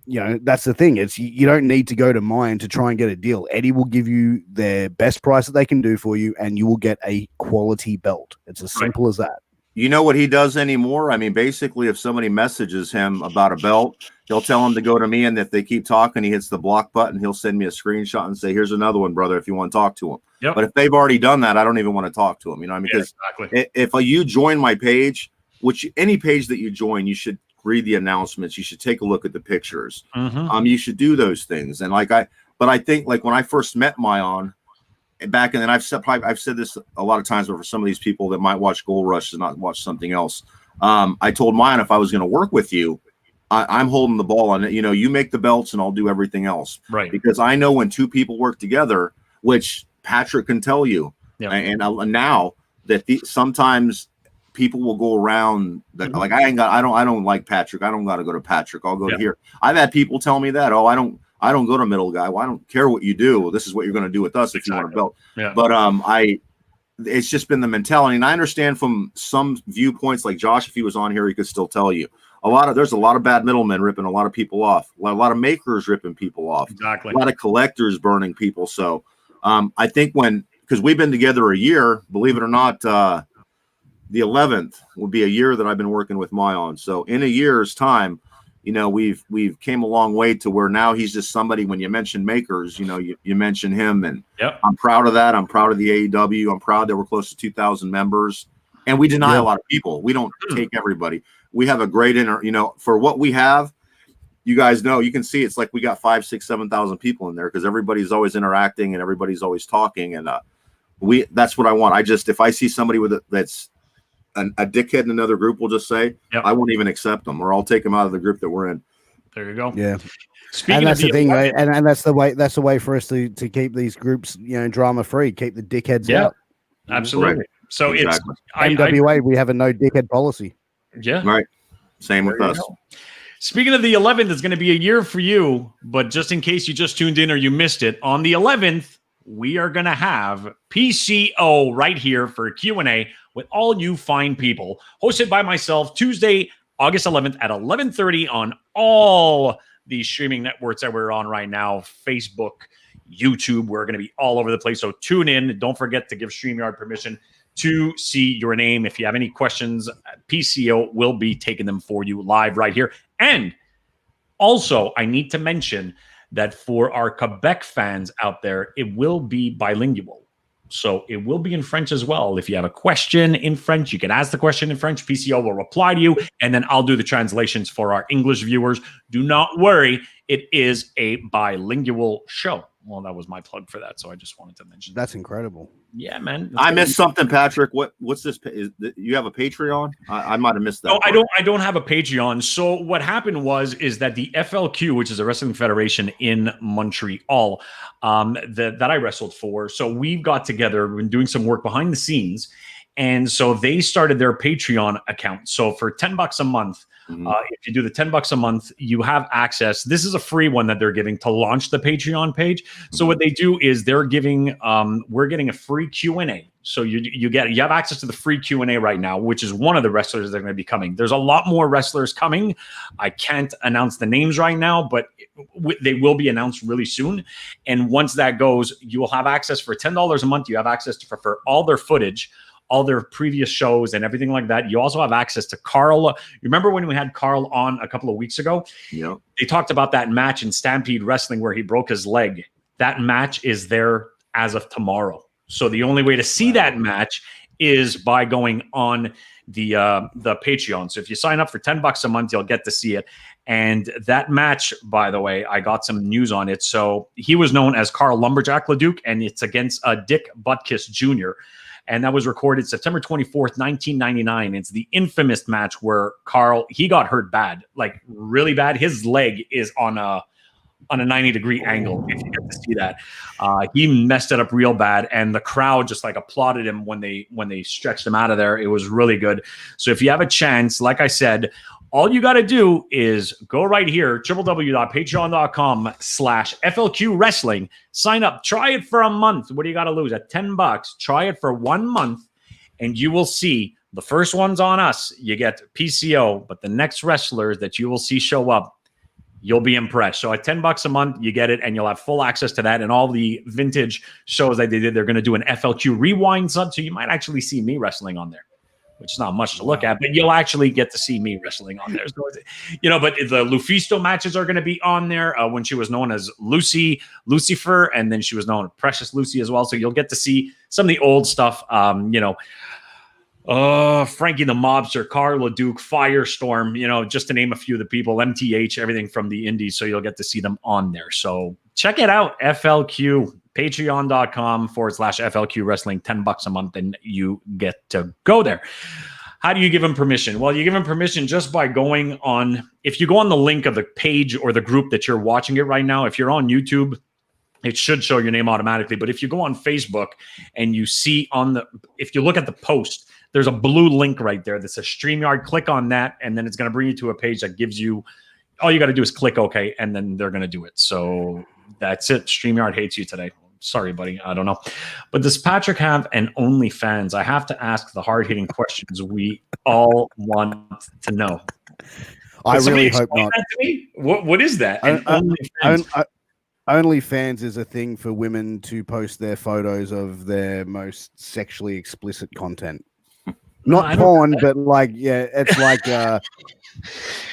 that's the thing. It's you don't need to go to Mayan to try and get a deal. Eddie will give you their best price that they can do for you, and you will get a quality belt. It's as simple as that. You know what he does anymore? I mean, basically, if somebody messages him about a belt, he'll tell him to go to me, and if they keep talking, he hits the block button. He'll send me a screenshot and say, here's another one, brother, if you want to talk to him. But if they've already done that, I don't even want to talk to him. Because if you join my page, any page that you join, you should read the announcements. You should take a look at the pictures. You should do those things. And but I think, like, when I first met Mayan back, and then I've said this a lot of times, but for some of these people that might watch Gold Rush and not watch something else, I told mine if I was going to work with you, I'm holding the ball on it. You know, you make the belts and I'll do everything else. Right. Because I know when two people work together, which Patrick can tell you, and now that sometimes people will go around that like I don't like Patrick. I don't got to go to Patrick. I'll go to here. I've had people tell me that. Oh, I don't go to middle guy. Well, I don't care what you do. This is what you're going to do with us if you want a belt. Yeah. But it's just been the mentality, and I understand from some viewpoints, like Josh, if he was on here, he could still tell you there's a lot of bad middlemen ripping a lot of people off, a lot of makers ripping people off, exactly, a lot of collectors burning people. So I think because we've been together a year, believe it or not, the 11th would be a year that I've been working with Mayon. So in a year's time, you know, we've came a long way to where now he's just somebody. When you mention makers, you know, you mention him, and I'm proud of that. I'm proud of the AEW. I'm proud that we're close to 2,000 members, and we deny a lot of people. We don't take everybody. We have a great for what we have. You guys know, you can see it's like we got 5, 6, 7,000 people in there because everybody's always interacting and everybody's always talking, and that's what I want. If I see somebody that's a dickhead in another group, will just say, I won't even accept them, or I'll take them out of the group that we're in. There you go. Yeah. Speaking that's the thing, right? And that's the way for us to keep these groups, you know, drama free, keep the dickheads out. Absolutely. Right. So exactly. it's NWA, we have a no dickhead policy. Yeah. Right. Same with us. Speaking of the 11th, it's going to be a year for you, but just in case you just tuned in or you missed it, on the 11th, we are going to have PCO right here for a Q&A with all you fine people, hosted by myself, Tuesday, August 11th at 11:30 on all the streaming networks that we're on right now, Facebook, YouTube. We're going to be all over the place, so tune in. Don't forget to give StreamYard permission to see your name. If you have any questions, PCO will be taking them for you live right here. And also, I need to mention that for our Quebec fans out there, it will be bilingual. So it will be in French as well. If you have a question in French, you can ask the question in French. PCO will reply to you, and then I'll do the translations for our English viewers. Do not worry. It is a bilingual show. Well, that was my plug for that, so I just wanted to mention. That's incredible. Yeah, man. I missed something, Patrick. What's this? You have a Patreon? I might have missed that. No, I don't have a Patreon. So what happened is that the FLQ, which is a wrestling federation in Montreal, that I wrestled for. So we got together, we've been doing some work behind the scenes, and so they started their Patreon account. So for $10 a month. If you do the $10 a month, you have access. This is a free one that they're giving to launch the Patreon page. So what they do is they're giving, we're getting a free Q&A. So you have access to the free Q&A right now, which is one of the wrestlers that are going to be coming. There's a lot more wrestlers coming. I can't announce the names right now, but they will be announced really soon. And once that goes, you will have access for $10 a month. You have access for all their footage, all their previous shows and everything like that. You also have access to Carl. You remember when we had Carl on a couple of weeks ago? Yeah. They talked about that match in Stampede Wrestling where he broke his leg. That match is there as of tomorrow. So the only way to see that match is by going on the Patreon. So if you sign up for $10 a month, you'll get to see it. And that match, by the way, I got some news on it. So he was known as Carl Lumberjack Leduc, and it's against Dick Butkus Jr., and that was recorded September 24th, 1999. It's the infamous match where Carl, he got hurt bad, like really bad. His leg is on a 90-degree angle, if you get to see that. He messed it up real bad, and the crowd just like applauded him when they stretched him out of there. It was really good. So if you have a chance, like I said, all you got to do is go right here, www.patreon.com/FLQ Wrestling. Sign up. Try it for a month. What do you got to lose? At $10, try it for 1 month, and you will see the first one's on us. You get PCO, but the next wrestlers that you will see show up, you'll be impressed. So at $10 a month, you get it, and you'll have full access to that and all the vintage shows that they did. They're going to do an FLQ rewind sub, so you might actually see me wrestling on there, which is not much to look at, but you'll actually get to see me wrestling on there. So, but the Lufisto matches are going to be on there when she was known as Lucifer, and then she was known as Precious Lucy as well. So you'll get to see some of the old stuff, Frankie the Mobster, Carl LeDuc, Firestorm, just to name a few of the people, MTH, everything from the indies. So you'll get to see them on there. So check it out, FLQ. Patreon.com/FLQ Wrestling, $10 a month, and you get to go there. How do you give them permission? Well, you give them permission just by going on, if you go on the link of the page or the group that you're watching it right now, if you're on YouTube, it should show your name automatically. But if you go on Facebook and you see if you look at the post, there's a blue link right there that says StreamYard. Click on that, and then it's going to bring you to a page that gives you, all you got to do is click OK, and then they're going to do it. So that's it. StreamYard hates you today. Sorry, buddy. I don't know. But does Patrick have an OnlyFans? I have to ask the hard-hitting questions we all want to know. I really hope not. That to me? What is that? OnlyFans is a thing for women to post their photos of their most sexually explicit content. Not porn, but like, yeah, it's like,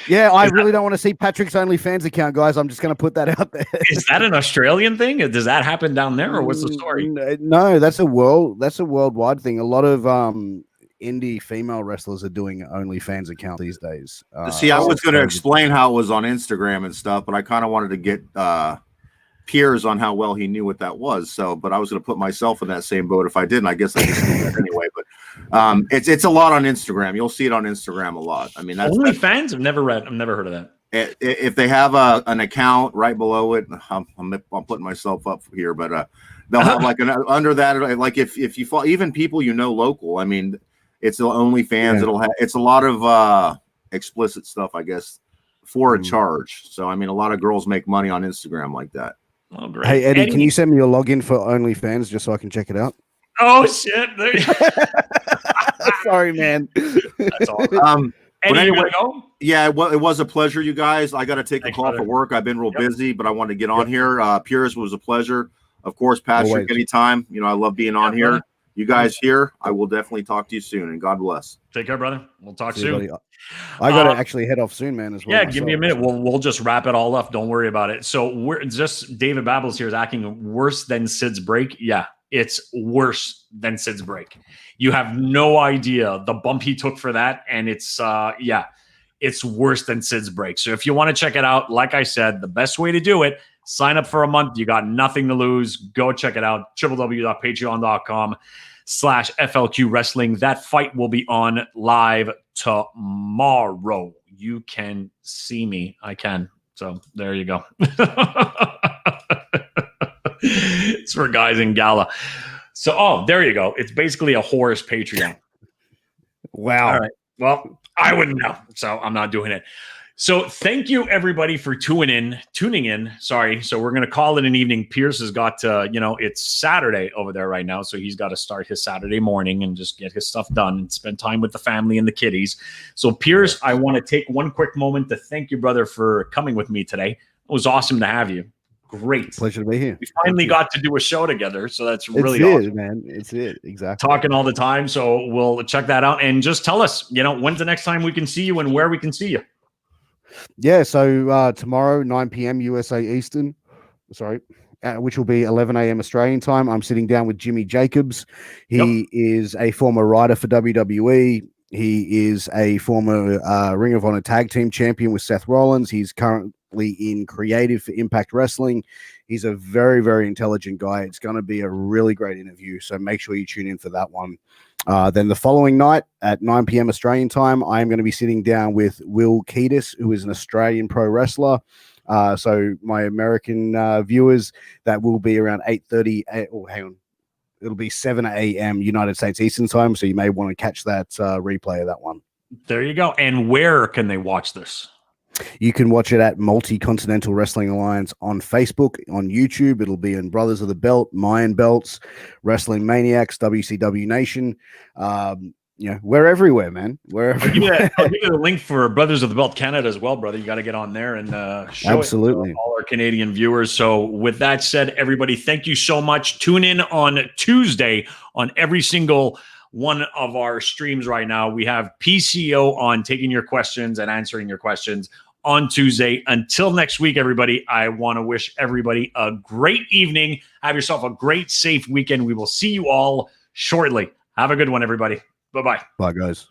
yeah, I really don't want to see Patrick's OnlyFans account, guys. I'm just going to put that out there. Is that an Australian thing? Does that happen down there, or what's the story? No, that's a worldwide thing. A lot of indie female wrestlers are doing OnlyFans account these days. See, I was going to explain how it was on Instagram and stuff, but I kind of wanted to get Piers on how well he knew what that was. So, but I was going to put myself in that same boat if I didn't. I guess I just do that anyway. But it's a lot on Instagram. You'll see it on Instagram a lot. I mean, that's OnlyFans. I've never heard of that. If they have an account right below it, I'm putting myself up here, but they'll have like under that, like if you follow even people local. I mean, it's the OnlyFans. Yeah. It'll have a lot of explicit stuff, I guess, for a charge. So I mean, a lot of girls make money on Instagram like that. Oh, great. Hey, Eddie, can you send me your login for OnlyFans just so I can check it out? Oh, shit. Sorry, man. That's all. Eddie, anyway, go? Yeah, it was a pleasure, you guys. I got to take a call for work. I've been real busy, but I wanted to get on here. Piers, was a pleasure. Of course, Patrick, anytime. I love being on here. Brother. You guys here, I will definitely talk to you soon, and God bless. Take care, brother. We'll talk soon. I got to actually head off soon, man, as well. Yeah, give me a minute. We'll just wrap it all up. Don't worry about it. So we're just David Babbles here is acting worse than Sid's break. Yeah, it's worse than Sid's break. You have no idea the bump he took for that, and it's worse than Sid's break. So if you want to check it out, like I said, the best way to do it, sign up for a month. You got nothing to lose. Go check it out. www.patreon.com/FLQ Wrestling. That fight will be on live tomorrow. You can see me. I can. So there you go. It's for guys in gala. So, there you go. It's basically a horse Patreon. Wow. All right. Well, I wouldn't know, so I'm not doing it. So thank you, everybody, for tuning in. Sorry. So we're going to call it an evening. Pierce has got to, it's Saturday over there right now. So he's got to start his Saturday morning and just get his stuff done and spend time with the family and the kiddies. So Pierce, I want to take one quick moment to thank you, brother, for coming with me today. It was awesome to have you. Great. Pleasure to be here. We finally got to do a show together. So that's really awesome. Man. It's it. Exactly. Talking all the time. So we'll check that out and just tell us, when's the next time we can see you and where we can see you. Yeah. So tomorrow, 9 p.m. USA Eastern, which will be 11 a.m. Australian time. I'm sitting down with Jimmy Jacobs. He is a former writer for WWE. He is a former Ring of Honor tag team champion with Seth Rollins. He's currently in creative for Impact Wrestling. He's a very, very intelligent guy. It's going to be a really great interview. So make sure you tune in for that one. Then the following night at 9 p.m. Australian time, I'm going to be sitting down with Will Keedis, who is an Australian pro wrestler. So my American viewers, that will be around 8:30. Hang on. It'll be 7 a.m. United States Eastern time. So you may want to catch that replay of that one. There you go. And where can they watch this? You can watch it at Multi-Continental Wrestling Alliance on Facebook, on YouTube. It'll be in Brothers of the Belt, Mayan Belts, Wrestling Maniacs, WCW Nation. We're everywhere, man. I'll give you the link for Brothers of the Belt Canada as well, brother. You got to get on there and show Absolutely. It to all our Canadian viewers. So with that said, everybody, thank you so much. Tune in on Tuesday on every single one of our streams right now. We have PCO on taking your questions and answering your questions on Tuesday. Until next week, everybody, I want to wish everybody a great evening. Have yourself a great, safe weekend. We will see you all shortly. Have a good one, everybody. Bye-bye. Bye, guys.